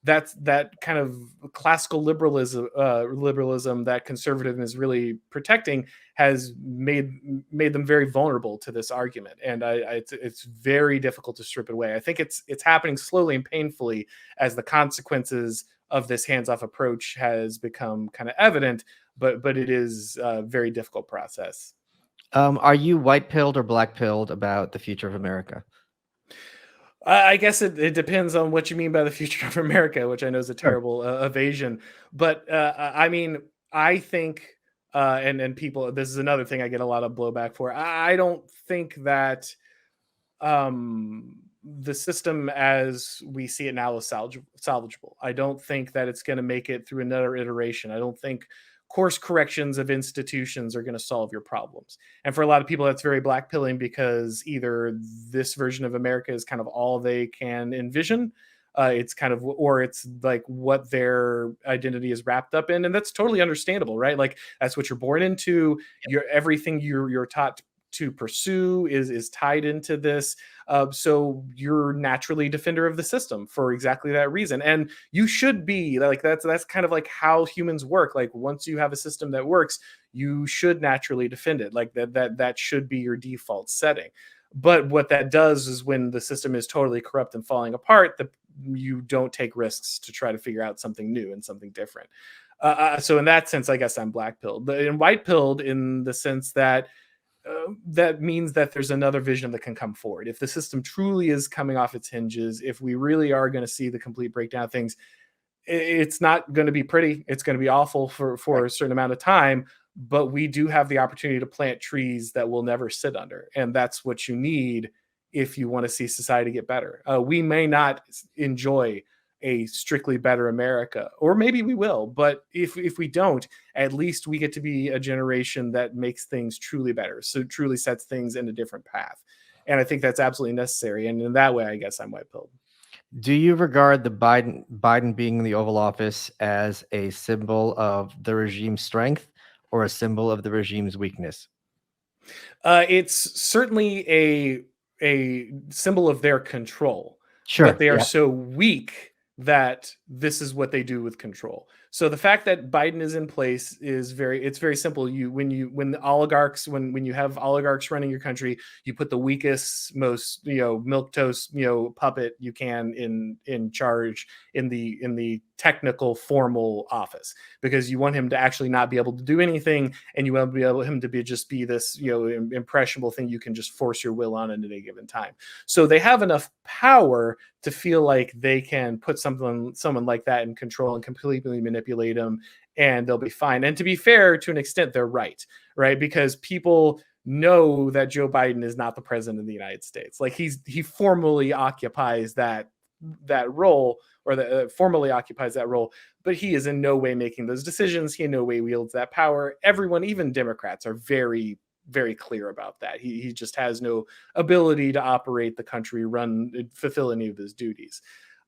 that kind of classical liberalism that conservatism is really protecting has made them very vulnerable to this argument, and it's very difficult to strip it away. I think it's happening slowly and painfully as the consequences of this hands-off approach has become kind of evident, but it is a very difficult process. Are you white pilled or black pilled about the future of America? I guess it depends on what you mean by the future of America, which I know is a Sure. terrible evasion. But I mean, I think, and people, this is another thing I get a lot of blowback for. I don't think that the system as we see it now is salvageable. I don't think that it's going to make it through another iteration. I don't think course corrections of institutions are going to solve your problems. And for a lot of people, that's very black pilling because either this version of America is kind of all they can envision. It's kind of, or it's like what their identity is wrapped up in. And that's totally understandable, right? Like that's what you're born into. Everything you're taught to pursue is tied into this. So you're naturally defender of the system for exactly that reason. And you should be like, that's kind of like how humans work. Like once you have a system that works, you should naturally defend it. Like that should be your default setting. But what that does is when the system is totally corrupt and falling apart, you don't take risks to try to figure out something new and something different. So in that sense, I guess I'm black pilled and white pilled in the sense that that means that there's another vision that can come forward. If the system truly is coming off its hinges, if we really are going to see the complete breakdown of things, it's not going to be pretty. It's going to be awful for a certain amount of time, but we do have the opportunity to plant trees that we'll never sit under. And that's what you need if you want to see society get better. We may not enjoy a strictly better America, or maybe we will, but if we don't, at least we get to be a generation that makes things truly better, so truly sets things in a different path. And I think that's absolutely necessary, and in that way I guess I'm white pilled. Do you regard the Biden being in the Oval Office as a symbol of the regime's strength or a symbol of the regime's weakness? It's certainly a symbol of their control, Sure. but they are Yeah. so weak that this is what they do with control. So the fact that Biden is in place is it's very simple. When you have oligarchs running your country, you put the weakest, most milquetoast puppet you can in charge in the technical formal office, because you want him to actually not be able to do anything, and you want him to just be this impressionable thing you can just force your will on at any given time. So they have enough power to feel like they can put someone like that in control and completely manipulate them, and they'll be fine. And to be fair, to an extent, they're right? Because people know that Joe Biden is not the president of the United States. Like he formally occupies that role, or formally occupies that role, but he is in no way making those decisions. He in no way wields that power. Everyone, even Democrats, are very, very clear about that. He just has no ability to operate the country, fulfill any of his duties.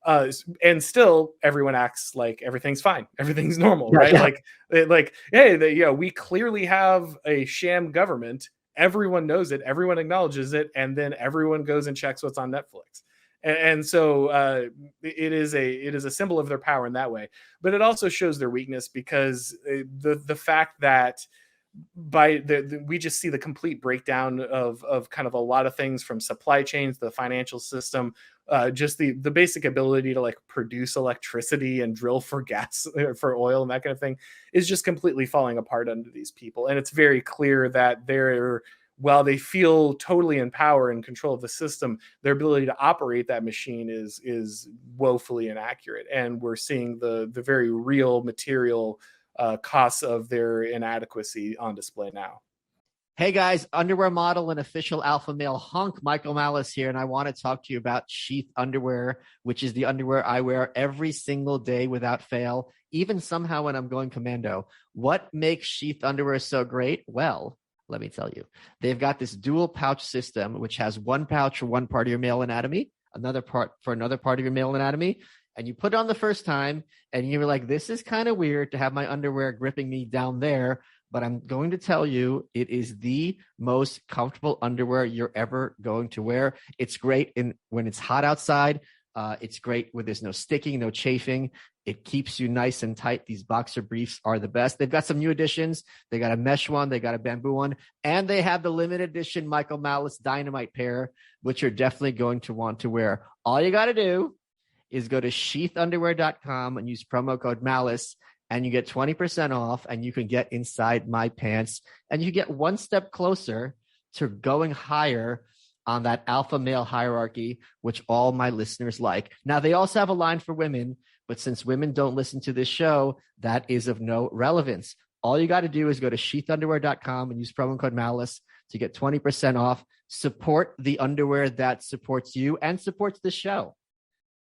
And still everyone acts like everything's fine, everything's normal, Yeah, right? yeah. Like, hey, we clearly have a sham government. Everyone knows it, everyone acknowledges it, and then everyone goes and checks what's on Netflix. And so it is a symbol of their power in that way, but it also shows their weakness, because the fact that we just see the complete breakdown of kind of a lot of things, from supply chains, the financial system, just the basic ability to like produce electricity and drill for gas, for oil and that kind of thing, is just completely falling apart under these people. And it's very clear that while they feel totally in power and control of the system, their ability to operate that machine is woefully inaccurate. And we're seeing the very real material costs of their inadequacy on display now. Hey guys, underwear model and official alpha male hunk Michael Malice here, and I want to talk to you about Sheath underwear, which is the underwear I wear every single day without fail, even somehow when I'm going commando. What makes Sheath underwear so great? Well, let me tell you. They've got this dual pouch system, which has one pouch for one part of your male anatomy, another part for another part of your male anatomy. And you put it on the first time and you're like, this is kind of weird to have my underwear gripping me down there. But I'm going to tell you, it is the most comfortable underwear you're ever going to wear. It's great when it's hot outside. It's great when there's no sticking, no chafing. It keeps you nice and tight. These boxer briefs are the best. They've got some new additions. They got a mesh one. They got a bamboo one. And they have the limited edition Michael Malice Dynamite pair, which you're definitely going to want to wear. All you got to do is go to sheathunderwear.com and use promo code Malice, and you get 20% off, and you can get inside my pants, and you get one step closer to going higher on that alpha male hierarchy, which all my listeners like. Now, they also have a line for women, but since women don't listen to this show, that is of no relevance. All you got to do is go to sheathunderwear.com and use promo code Malice to get 20% off. Support the underwear that supports you and supports the show.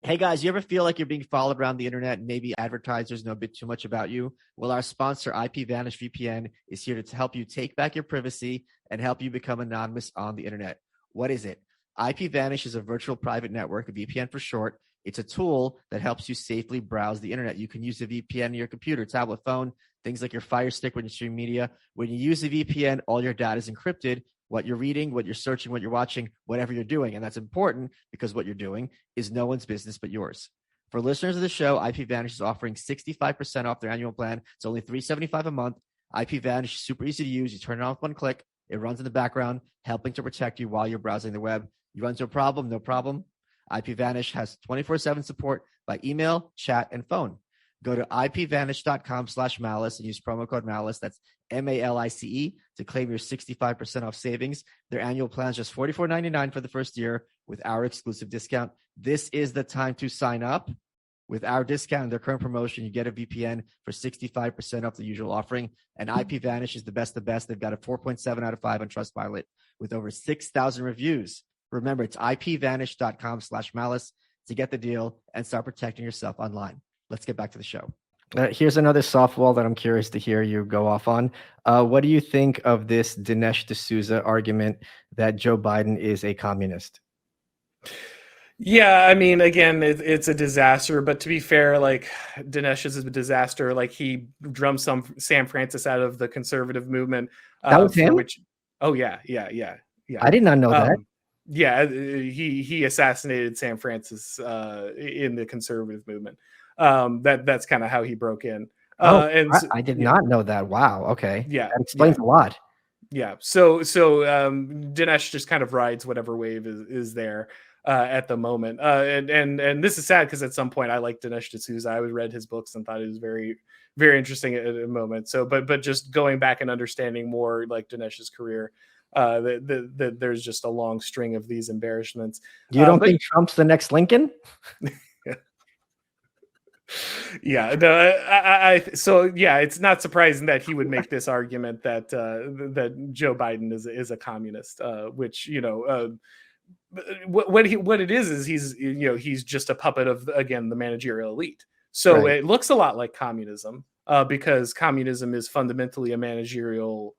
Hey guys, you ever feel like you're being followed around the internet and maybe advertisers know a bit too much about you? Well, our sponsor, Ipvanish VPN, is here to help you take back your privacy and help you become anonymous on the internet. What is it? Ipvanish is a virtual private network, a VPN for short. It's a tool that helps you safely browse the internet. You can use a VPN on your computer, tablet, phone, things like your Fire Stick when you stream media. When you use a VPN, all your data is encrypted. What you're reading, what you're searching, what you're watching, whatever you're doing. And that's important because what you're doing is no one's business but yours. For listeners of the show, Ipvanish is offering 65% off their annual plan. It's only $375 a month. Ipvanish is super easy to use. You turn it on with one click. It runs in the background, helping to protect you while you're browsing the web. You run into a problem, no problem. Ipvanish has 24/7 support by email, chat, and phone. Go to ipvanish.com/malice and use promo code Malice. That's MALICE to claim your 65% off savings. Their annual plan is just $44.99 for the first year with our exclusive discount. This is the time to sign up. With our discount and their current promotion, you get a VPN for 65% off the usual offering. And Ipvanish is the best of best. They've got a 4.7 out of 5 on Trustpilot with over 6,000 reviews. Remember, it's ipvanish.com/malice to get the deal and start protecting yourself online. Let's get back to the show. Here's another softball that I'm curious to hear you go off on. What do you think of this Dinesh D'Souza argument that Joe Biden is a communist? Yeah, I mean, again, it's a disaster. But to be fair, like, Dinesh is a disaster. Like, he drummed Sam Francis out of the conservative movement. That was him? Oh yeah. I did not know that. Yeah, he assassinated Sam Francis in the conservative movement. That's kind of how he broke in. I did not know that. Wow. Okay. Yeah, that explains a lot. Yeah. So Dinesh just kind of rides whatever wave is there at the moment. And this is sad because at some point I liked Dinesh D'Souza. I read his books and thought it was very, very interesting at a moment. So, but just going back and understanding more like Dinesh's career, there's just a long string of these embarrassments. You don't think Trump's the next Lincoln? Yeah, no, so yeah, it's not surprising that he would make this argument that that Joe Biden is a communist, which, you know, what it is he's just a puppet of, again, the managerial elite. So It looks a lot like communism, because communism is fundamentally a managerial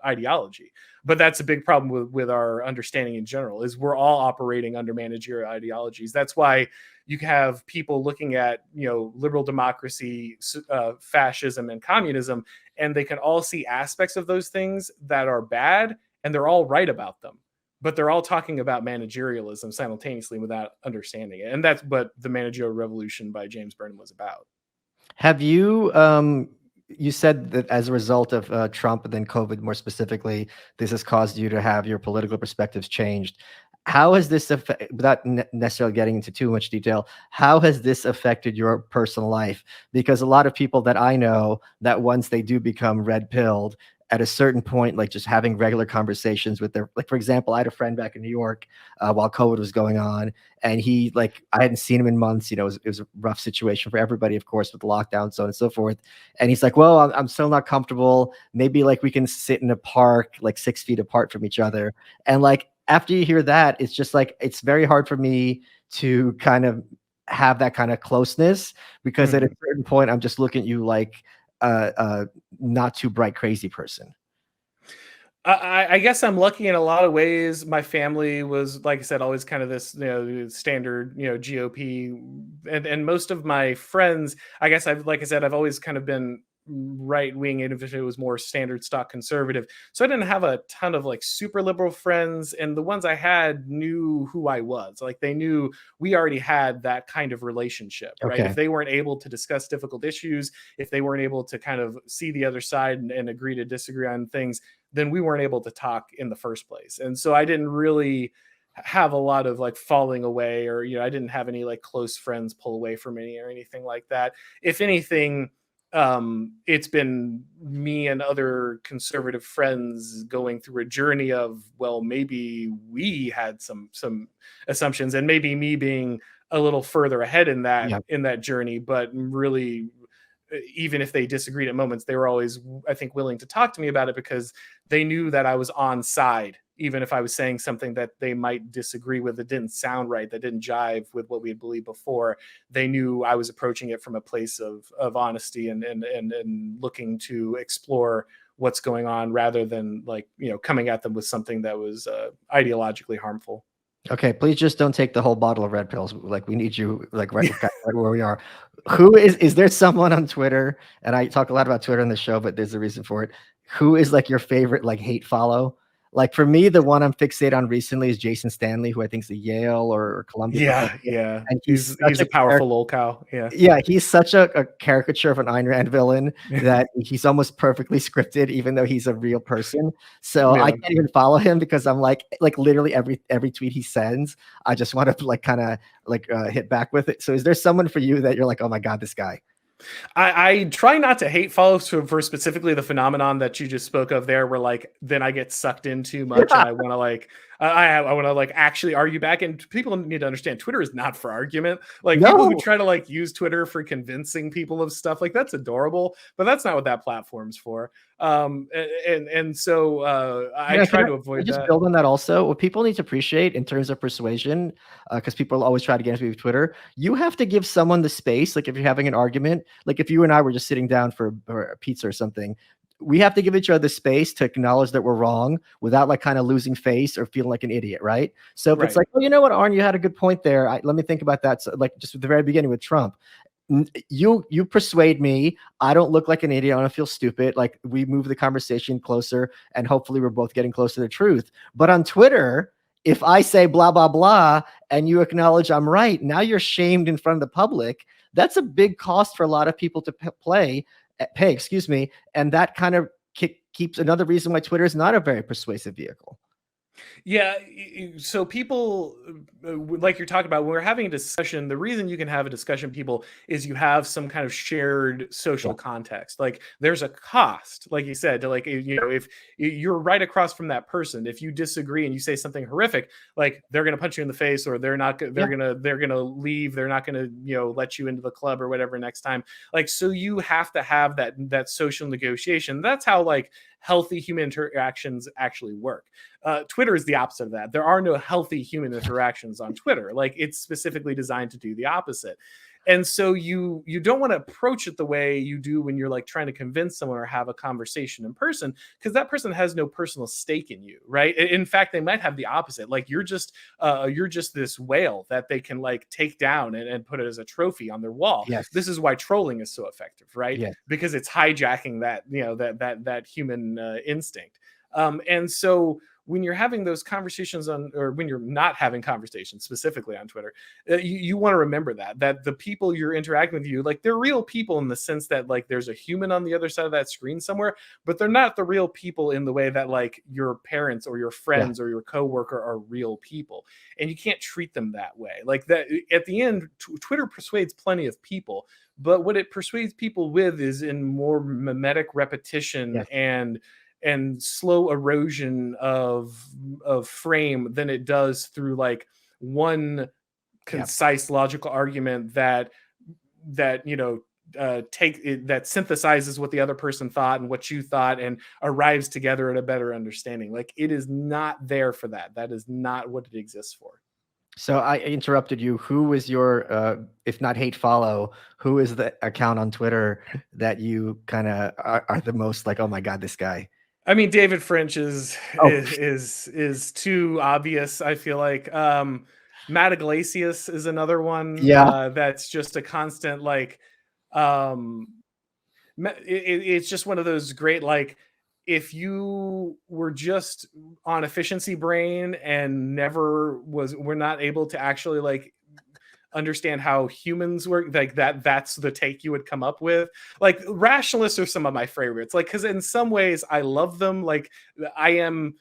ideology. But that's a big problem with our understanding in general, is we're all operating under managerial ideologies. That's why you have people looking at, liberal democracy, fascism, and communism, and they can all see aspects of those things that are bad, and they're all right about them. But they're all talking about managerialism simultaneously without understanding it. And that's what the Managerial Revolution by James Burnham was about. Have you you said that as a result of Trump and then COVID more specifically, this has caused you to have your political perspectives changed. How has this without necessarily getting into too much detail, how has this affected your personal life? Because a lot of people that I know, that once they do become red pilled, at a certain point, like just having regular conversations with their, like, for example, I had a friend back in New York while COVID was going on, and he, like, I hadn't seen him in months. It was a rough situation for everybody, of course, with the lockdown, so on and so forth. And he's like, well, I'm still not comfortable. Maybe like we can sit in a park, like 6 feet apart from each other. And like, after you hear that, it's just like, it's very hard for me to kind of have that kind of closeness, because at a certain point, I'm just looking at you like, not too bright crazy person. I guess I'm lucky in a lot of ways. My family was, like I said, always kind of this, standard, GOP, and most of my friends, I guess I've always kind of been right wing, even if it was more standard stock conservative. So I didn't have a ton of like super liberal friends, and the ones I had knew who I was. Like, they knew we already had that kind of relationship, right? Okay. If they weren't able to discuss difficult issues, if they weren't able to kind of see the other side and agree to disagree on things, then we weren't able to talk in the first place. And so I didn't really have a lot of like falling away, or, I didn't have any like close friends pull away from me or anything like that. If anything, it's been me and other conservative friends going through a journey of, well, maybe we had some assumptions, and maybe me being a little further ahead in that journey. But really, even if they disagreed at moments, they were always, I think, willing to talk to me about it, because they knew that I was on side, even if I was saying something that they might disagree with, that didn't sound right, that didn't jive with what we had believed before. They knew I was approaching it from a place of honesty and looking to explore what's going on, rather than like, coming at them with something that was ideologically harmful. Okay, please just don't take the whole bottle of red pills. Like, we need you, like, right where we are. Who is there someone on Twitter, and I talk a lot about Twitter on the show, but there's a reason for it, who is like your favorite like hate follow? Like, for me, the one I'm fixated on recently is Jason Stanley, who I think is a Yale or Columbia. Yeah. And He's a powerful little cow. Yeah. Yeah, he's such a caricature of an Ayn Rand villain that he's almost perfectly scripted, even though he's a real person. So Yeah. I can't even follow him, because I'm like literally every tweet he sends, I just want to like kind of like hit back with it. So is there someone for you that you're like, oh my God, this guy? I try not to hate follow for specifically the phenomenon that you just spoke of there, where like, then I get sucked in too much, and I want to like, I want to like actually argue back. And people need to understand, Twitter is not for argument. Like, people who try to like use Twitter for convincing people of stuff, like, that's adorable, but that's not what that platform's for. And so I try to avoid that. Just build on that also. What people need to appreciate in terms of persuasion, because people always try to get into me with Twitter, you have to give someone the space. Like, if you're having an argument, like if you and I were just sitting down for a pizza or something, we have to give each other the space to acknowledge that we're wrong without like kind of losing face or feeling like an idiot, right? So if it's like, oh, you know what, Arn, you had a good point there. Let me think about that. So like, just at the very beginning with Trump, you persuade me. I don't look like an idiot. I don't feel stupid. Like, we move the conversation closer, and hopefully we're both getting closer to the truth. But on Twitter, if I say blah, blah, blah, and you acknowledge I'm right, now you're shamed in front of the public. That's a big cost for a lot of people to pay, excuse me. And that kind of keeps another reason why Twitter is not a very persuasive vehicle. Yeah. So people, like you're talking about, when we're having a discussion, the reason you can have a discussion, people, is you have some kind of shared social context. Like, there's a cost, like you said, to like, if you're right across from that person, if you disagree and you say something horrific, like, they're going to punch you in the face, or they're going to leave. They're not going to, let you into the club or whatever next time. Like, so you have to have that social negotiation. That's how like healthy human interactions actually work. Twitter is the opposite of that. There are no healthy human interactions on Twitter. Like, it's specifically designed to do the opposite. And so you don't want to approach it the way you do when you're like trying to convince someone or have a conversation in person, because that person has no personal stake in you, right? In fact, they might have the opposite. Like you're just this whale that they can like take down and put it as a trophy on their wall. Yes. This is why trolling is so effective, right? Yes. Because it's hijacking that, that human instinct. And so when you're having those conversations or when you're not having conversations specifically on Twitter, you want to remember that the people you're interacting with you, like they're real people in the sense that like there's a human on the other side of that screen somewhere, but they're not the real people in the way that like your parents or your friends or your coworker are real people. And you can't treat them that way. Like that at the end, Twitter persuades plenty of people, but what it persuades people with is in more mimetic repetition and slow erosion of frame than it does through like one concise logical argument that synthesizes what the other person thought and what you thought and arrives together at a better understanding. Like it is not there for that. That is not what it exists for. So I interrupted you. Who is your, if not hate follow, who is the account on Twitter that you kind of are the most like, oh my God, this guy? I mean, David French is too obvious. I feel like Matt Iglesias is another one. That's just a constant like. It's just one of those great like. If you were just on efficiency brain and were not able to actually like understand how humans work, like that's the take you would come up with. Like rationalists are some of my favorites, like because in some ways I love them. Like I am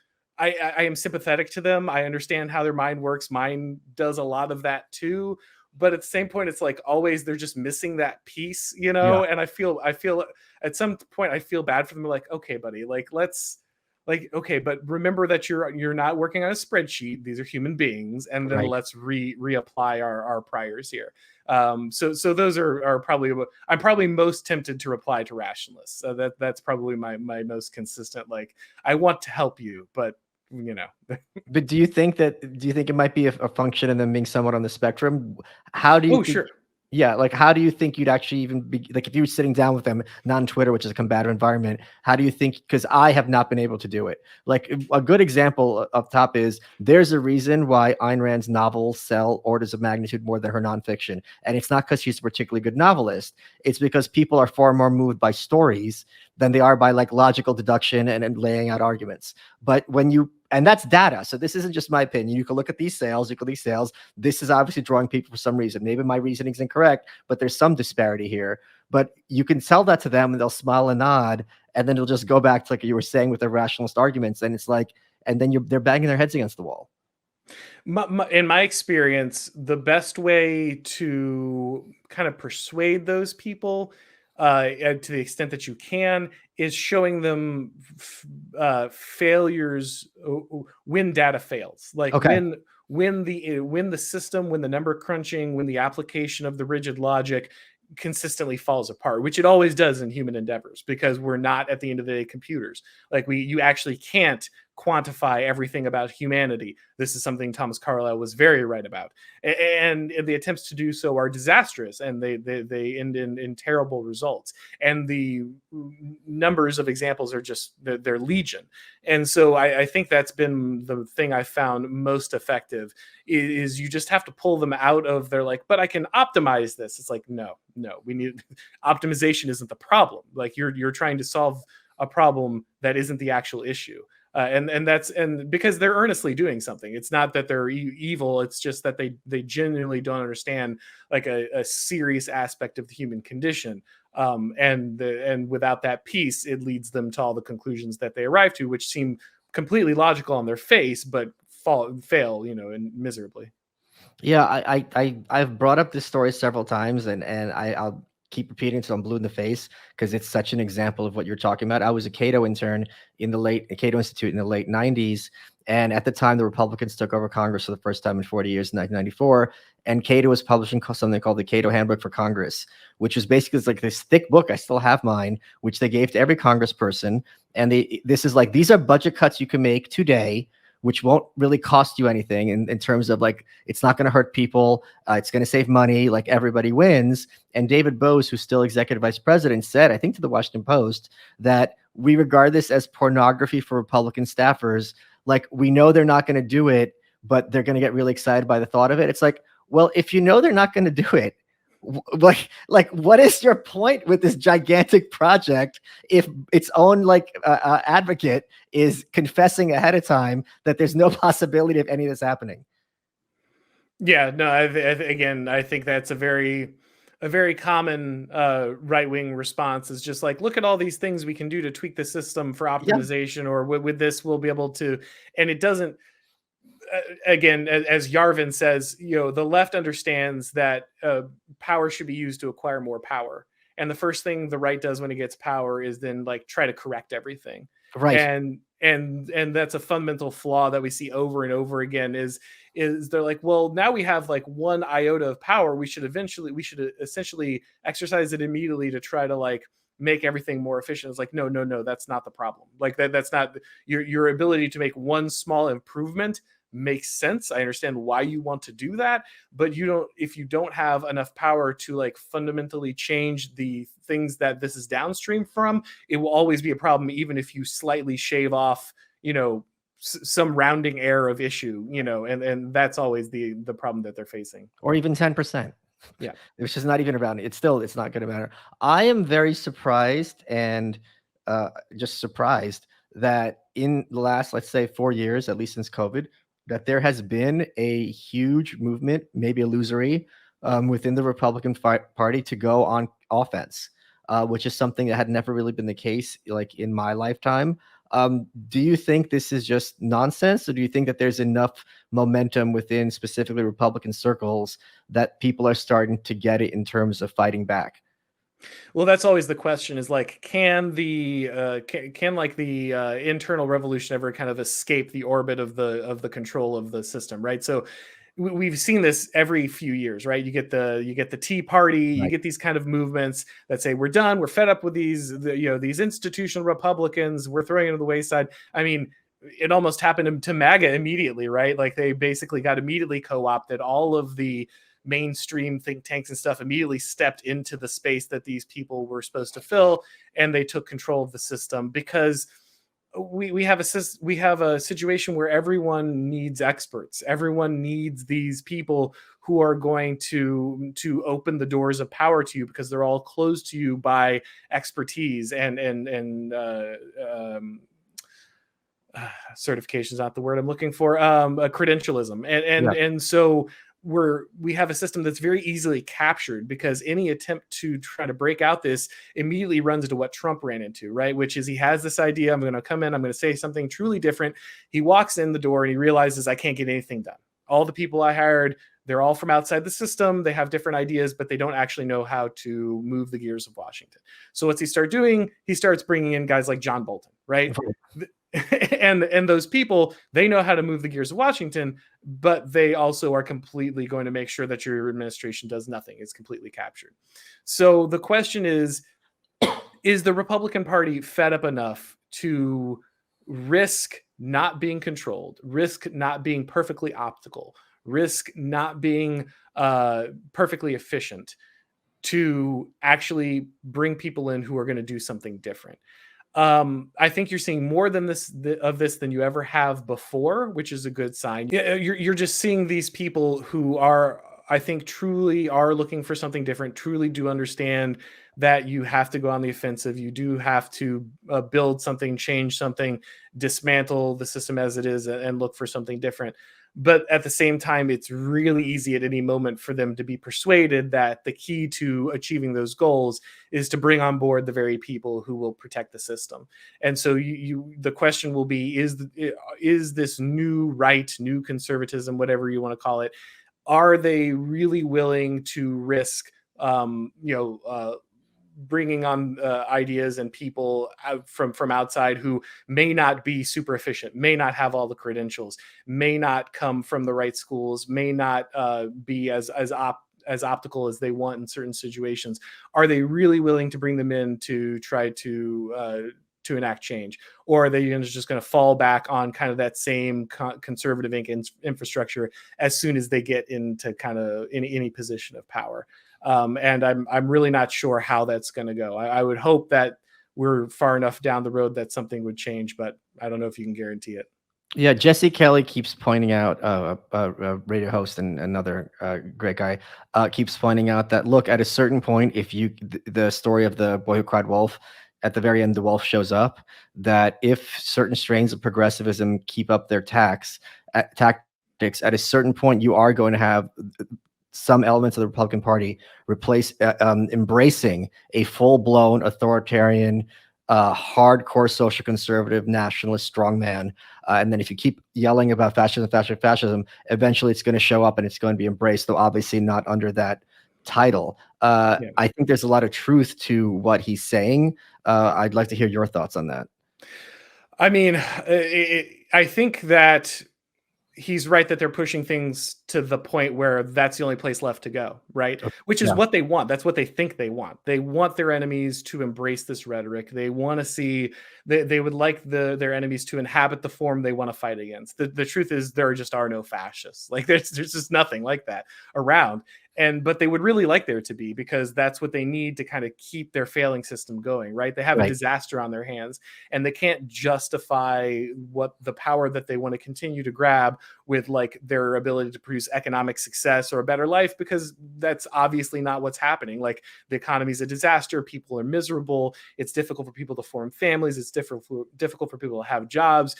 sympathetic to them. I understand how their mind works. Mine does a lot of that too, but at the same point it's like always they're just missing that piece, and I feel at some point I feel bad for them. Like, okay buddy, like let's like, okay, but remember that you're not working on a spreadsheet. These are human beings, and then let's reapply our priors here. So those are probably, I'm probably most tempted to reply to rationalists. So that's probably my most consistent. Like, I want to help you, but But do you think it might be a function of them being somewhat on the spectrum? How do you? Sure. Yeah, like how do you think you'd actually even be like if you were sitting down with them, not on Twitter, which is a combative environment? How do you think? Because I have not been able to do it. Like a good example up top is there's a reason why Ayn Rand's novels sell orders of magnitude more than her nonfiction, and it's not because she's a particularly good novelist. It's because people are far more moved by stories than they are by like logical deduction and laying out arguments. But and that's data. So this isn't just my opinion. You can look at these sales, This is obviously drawing people for some reason. Maybe my reasoning is incorrect, but there's some disparity here. But you can tell that to them and they'll smile and nod. And then they'll just go back to like you were saying with the rationalist arguments. And it's like, and then they're banging their heads against the wall. In my experience, the best way to kind of persuade those people to the extent that you can is showing them failures when data fails, like when the system, when the number crunching, when the application of the rigid logic consistently falls apart, which it always does in human endeavors, because we're not at the end of the day computers. Like you actually can't quantify everything about humanity. This is something Thomas Carlyle was very right about, and the attempts to do so are disastrous, and they end in terrible results, and the numbers of examples are just they're legion. And so I think that's been the thing I found most effective is you just have to pull them out of their like, but I can optimize this. It's like, no, we need optimization isn't the problem. Like you're trying to solve a problem that isn't the actual issue. And because they're earnestly doing something. It's not that they're evil. It's just that they genuinely don't understand like a serious aspect of the human condition. And without that piece, it leads them to all the conclusions that they arrive to, which seem completely logical on their face, but fail, and miserably. Yeah, I've brought up this story several times, and I'll keep repeating until I'm blue in the face because it's such an example of what you're talking about. I was a Cato intern Cato Institute in the late 90s. And at the time, the Republicans took over Congress for the first time in 40 years in 1994. And Cato was publishing something called the Cato Handbook for Congress, which was basically like this thick book. I still have mine, which they gave to every congressperson. And this is like, these are budget cuts you can make today which won't really cost you anything in terms of like, it's not going to hurt people. It's going to save money. Like everybody wins. And David Bose, who's still executive vice president, said, I think to the Washington Post, that we regard this as pornography for Republican staffers. Like, we know they're not going to do it, but they're going to get really excited by the thought of it. It's like, well, if you know they're not going to do it, like what is your point with this gigantic project if its own advocate is confessing ahead of time that there's no possibility of any of this happening? Yeah, no, again, I think that's a very common right-wing response, is just like, look at all these things we can do to tweak the system for optimization, or with this we'll be able to, and it doesn't. Again, as Yarvin says, the left understands that power should be used to acquire more power, and the first thing the right does when it gets power is then like try to correct everything. Right. And that's a fundamental flaw that we see over and over again. Is they're like, well, now we have like one iota of power, we should essentially exercise it immediately to try to like make everything more efficient. It's like, no, that's not the problem. Like that's not your ability to make one small improvement makes sense. I understand why you want to do that, but if you don't have enough power to like fundamentally change the things that this is downstream from, it will always be a problem, even if you slightly shave off, some rounding error of issue, and that's always the problem that they're facing. Or even 10%. Yeah. It's just not even around it. It's not going to matter. I am very surprised and just surprised that in the last, let's say 4 years, at least since COVID, that there has been a huge movement, maybe illusory, within the Republican Party to go on offense, which is something that had never really been the case, like in my lifetime. Do you think this is just nonsense, or do you think that there's enough momentum within specifically Republican circles that people are starting to get it in terms of fighting back? Well, that's always the question, is like, can the internal revolution ever kind of escape the orbit of the control of the system, right? So we've seen this every few years, right? You get the Tea Party, Right. You get these kind of movements that say, we're done, we're fed up with these institutional Republicans, we're throwing it to the wayside. I mean, it almost happened to MAGA immediately, right? Like they basically got immediately co-opted. All of the mainstream think tanks and stuff immediately stepped into the space that these people were supposed to fill, and they took control of the system, because we have a situation where everyone needs experts. Everyone needs these people who are going to open the doors of power to you, because they're all closed to you by expertise and certification is not the word I'm looking for. Credentialism, and so we have a system that's very easily captured, because any attempt to try to break out this immediately runs into what Trump ran into, right? Which is, he has this idea, I'm going to come in, I'm going to say something truly different. He walks in the door and he realizes, I can't get anything done. All the people I hired, they're all from outside the system. They have different ideas, but they don't actually know how to move the gears of Washington. So what's he start doing? He starts bringing in guys like John Bolton, right? And those people, they know how to move the gears of Washington, but they also are completely going to make sure that your administration does nothing. It's completely captured. So the question is the Republican Party fed up enough to risk not being controlled, risk not being perfectly optical, risk not being perfectly efficient, to actually bring people in who are going to do something different? I think you're seeing more than this than you ever have before, which is a good sign. Yeah, you're just seeing these people who are, I think, truly are looking for something different, truly do understand that you have to go on the offensive. You do have to build something, change something, dismantle the system as it is, and look for something different. But at the same time, it's really easy at any moment for them to be persuaded that the key to achieving those goals is to bring on board the very people who will protect the system. And so the question will be, is this new right, new conservatism, whatever you want to call it, are they really willing to risk, bringing on ideas and people out from outside who may not be super efficient, may not have all the credentials, may not come from the right schools, may not be as optical as they want in certain situations? Are they really willing to bring them in to try to to enact change, or are they just going to fall back on kind of that same conservative infrastructure as soon as they get into kind of any position of power? And I'm really not sure how that's going to go. I would hope that we're far enough down the road that something would change, but I don't know if you can guarantee it. Yeah, Jesse Kelly keeps pointing out, a radio host and another great guy, keeps pointing out that, look, at a certain point, if the story of the boy who cried wolf, at the very end, the wolf shows up, that if certain strains of progressivism keep up their tactics, at a certain point, you are going to have some elements of the Republican Party embracing a full-blown authoritarian, hardcore social conservative nationalist strongman. And then if you keep yelling about fascism, eventually it's going to show up and it's going to be embraced, though obviously not under that title. I think there's a lot of truth to what he's saying. I'd like to hear your thoughts on that. I mean, I think that he's right that they're pushing things to the point where that's the only place left to go, right? Which is what they want. That's what they think they want. They want their enemies to embrace this rhetoric. They want to see, they would like their enemies to inhabit the form they want to fight against. The truth is there just are no fascists. Like there's just nothing like that around. But they would really like there to be, because that's what they need to kind of keep their failing system going, right? They have a disaster on their hands, and they can't justify what the power that they want to continue to grab with like their ability to produce economic success or a better life, because that's obviously not what's happening. Like the economy is a disaster. People are miserable. It's difficult for people to form families. It's difficult for people to have jobs.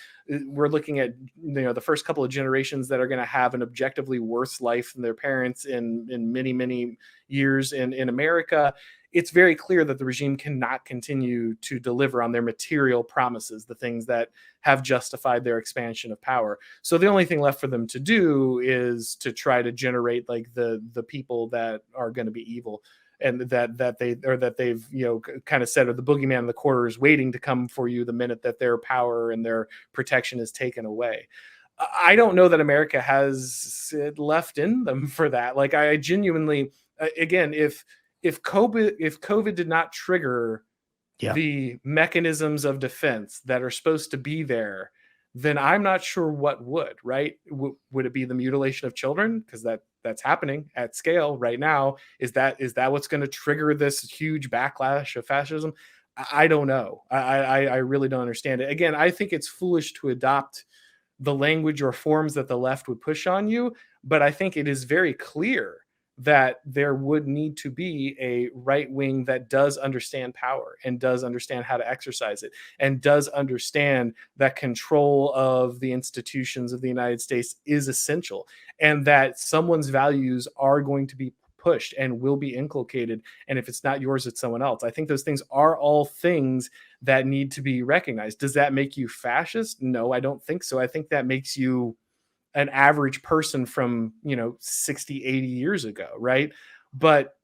We're looking at, the first couple of generations that are going to have an objectively worse life than their parents in many, many years in America. It's very clear that the regime cannot continue to deliver on their material promises, the things that have justified their expansion of power. So the only thing left for them to do is to try to generate like the people that are going to be evil, and that they've kind of said are the boogeyman in the corner is waiting to come for you the minute that their power and their protection is taken away. I don't know that America has it left in them for that. Like I genuinely, again, if COVID did not trigger the mechanisms of defense that are supposed to be there, then I'm not sure what would, right? Would it be the mutilation of children? Because that's happening at scale right now. Is that what's going to trigger this huge backlash of fascism? I don't know. I really don't understand it. Again, I think it's foolish to adopt the language or forms that the left would push on you, but I think it is very clear that there would need to be a right wing that does understand power and does understand how to exercise it and does understand that control of the institutions of the United States is essential, and that someone's values are going to be pushed and will be inculcated. And if it's not yours, it's someone else. I think those things are all things that need to be recognized. Does that make you fascist? No, I don't think so. I think that makes you an average person from 60, 80 years ago, right? But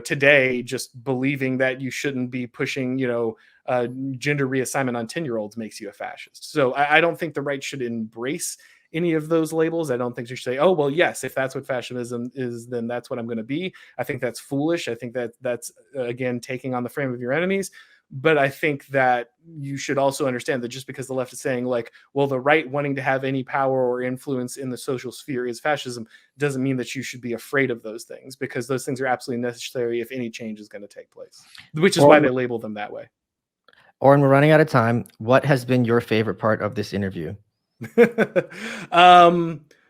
today, just believing that you shouldn't be pushing gender reassignment on 10-year-olds makes you a fascist. So I don't think the right should embrace any of those labels. I don't think you should say, oh well, yes, if that's what fascism is, then that's what I'm going to be. I think that's foolish. I think that's again taking on the frame of your enemies. But I think that you should also understand that just because the left is saying like, well, the right wanting to have any power or influence in the social sphere is fascism, doesn't mean that you should be afraid of those things, because those things are absolutely necessary if any change is going to take place, which is why they label them that way. Auron, we're running out of time. What has been your favorite part of this interview?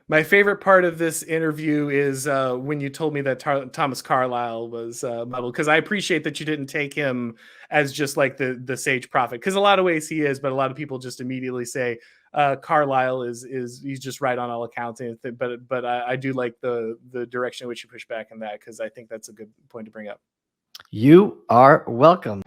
My favorite part of this interview is when you told me that Thomas Carlyle was muddled, because I appreciate that you didn't take him as just like the sage prophet, because a lot of ways he is, but a lot of people just immediately say Carlyle is he's just right on all accounts. But I do like the direction in which you push back on that, because I think that's a good point to bring up. You are welcome.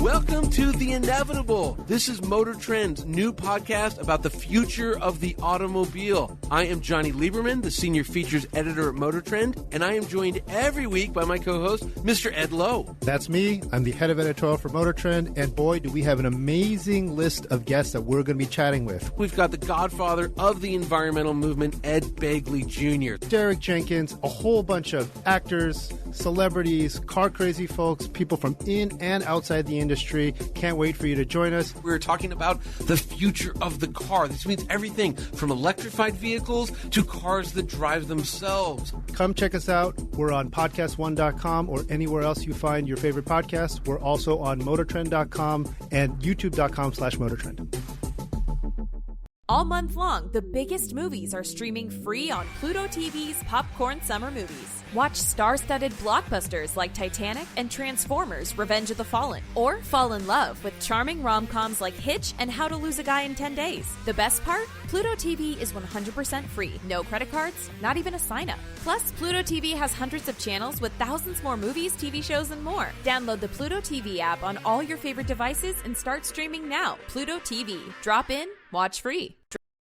Welcome to The Inevitable. This is Motor Trend's new podcast about the future of the automobile. I am Johnny Lieberman, the senior features editor at Motor Trend, and I am joined every week by my co-host, Mr. Ed Lowe. That's me. I'm the head of editorial for Motor Trend, and boy, do we have an amazing list of guests that we're going to be chatting with. We've got the godfather of the environmental movement, Ed Begley Jr., Derek Jenkins, a whole bunch of actors, celebrities, car-crazy folks, people from in and outside the industry. Can't wait for you to join us. We're talking about the future of the car. This means everything from electrified vehicles to cars that drive themselves. Come check us out. We're on podcast1.com or anywhere else you find your favorite podcasts. We're also on motortrend.com and youtube.com/motortrend. All month long, the biggest movies are streaming free on Pluto TV's Popcorn Summer Movies. Watch star-studded blockbusters like Titanic and Transformers: Revenge of the Fallen, or fall in love with charming rom-coms like Hitch and How to Lose a Guy in 10 Days. The best part? Pluto TV is 100% free. No credit cards, not even a sign-up. Plus, Pluto TV has hundreds of channels with thousands more movies, TV shows, and more. Download the Pluto TV app on all your favorite devices and start streaming now. Pluto TV. Drop in, watch free.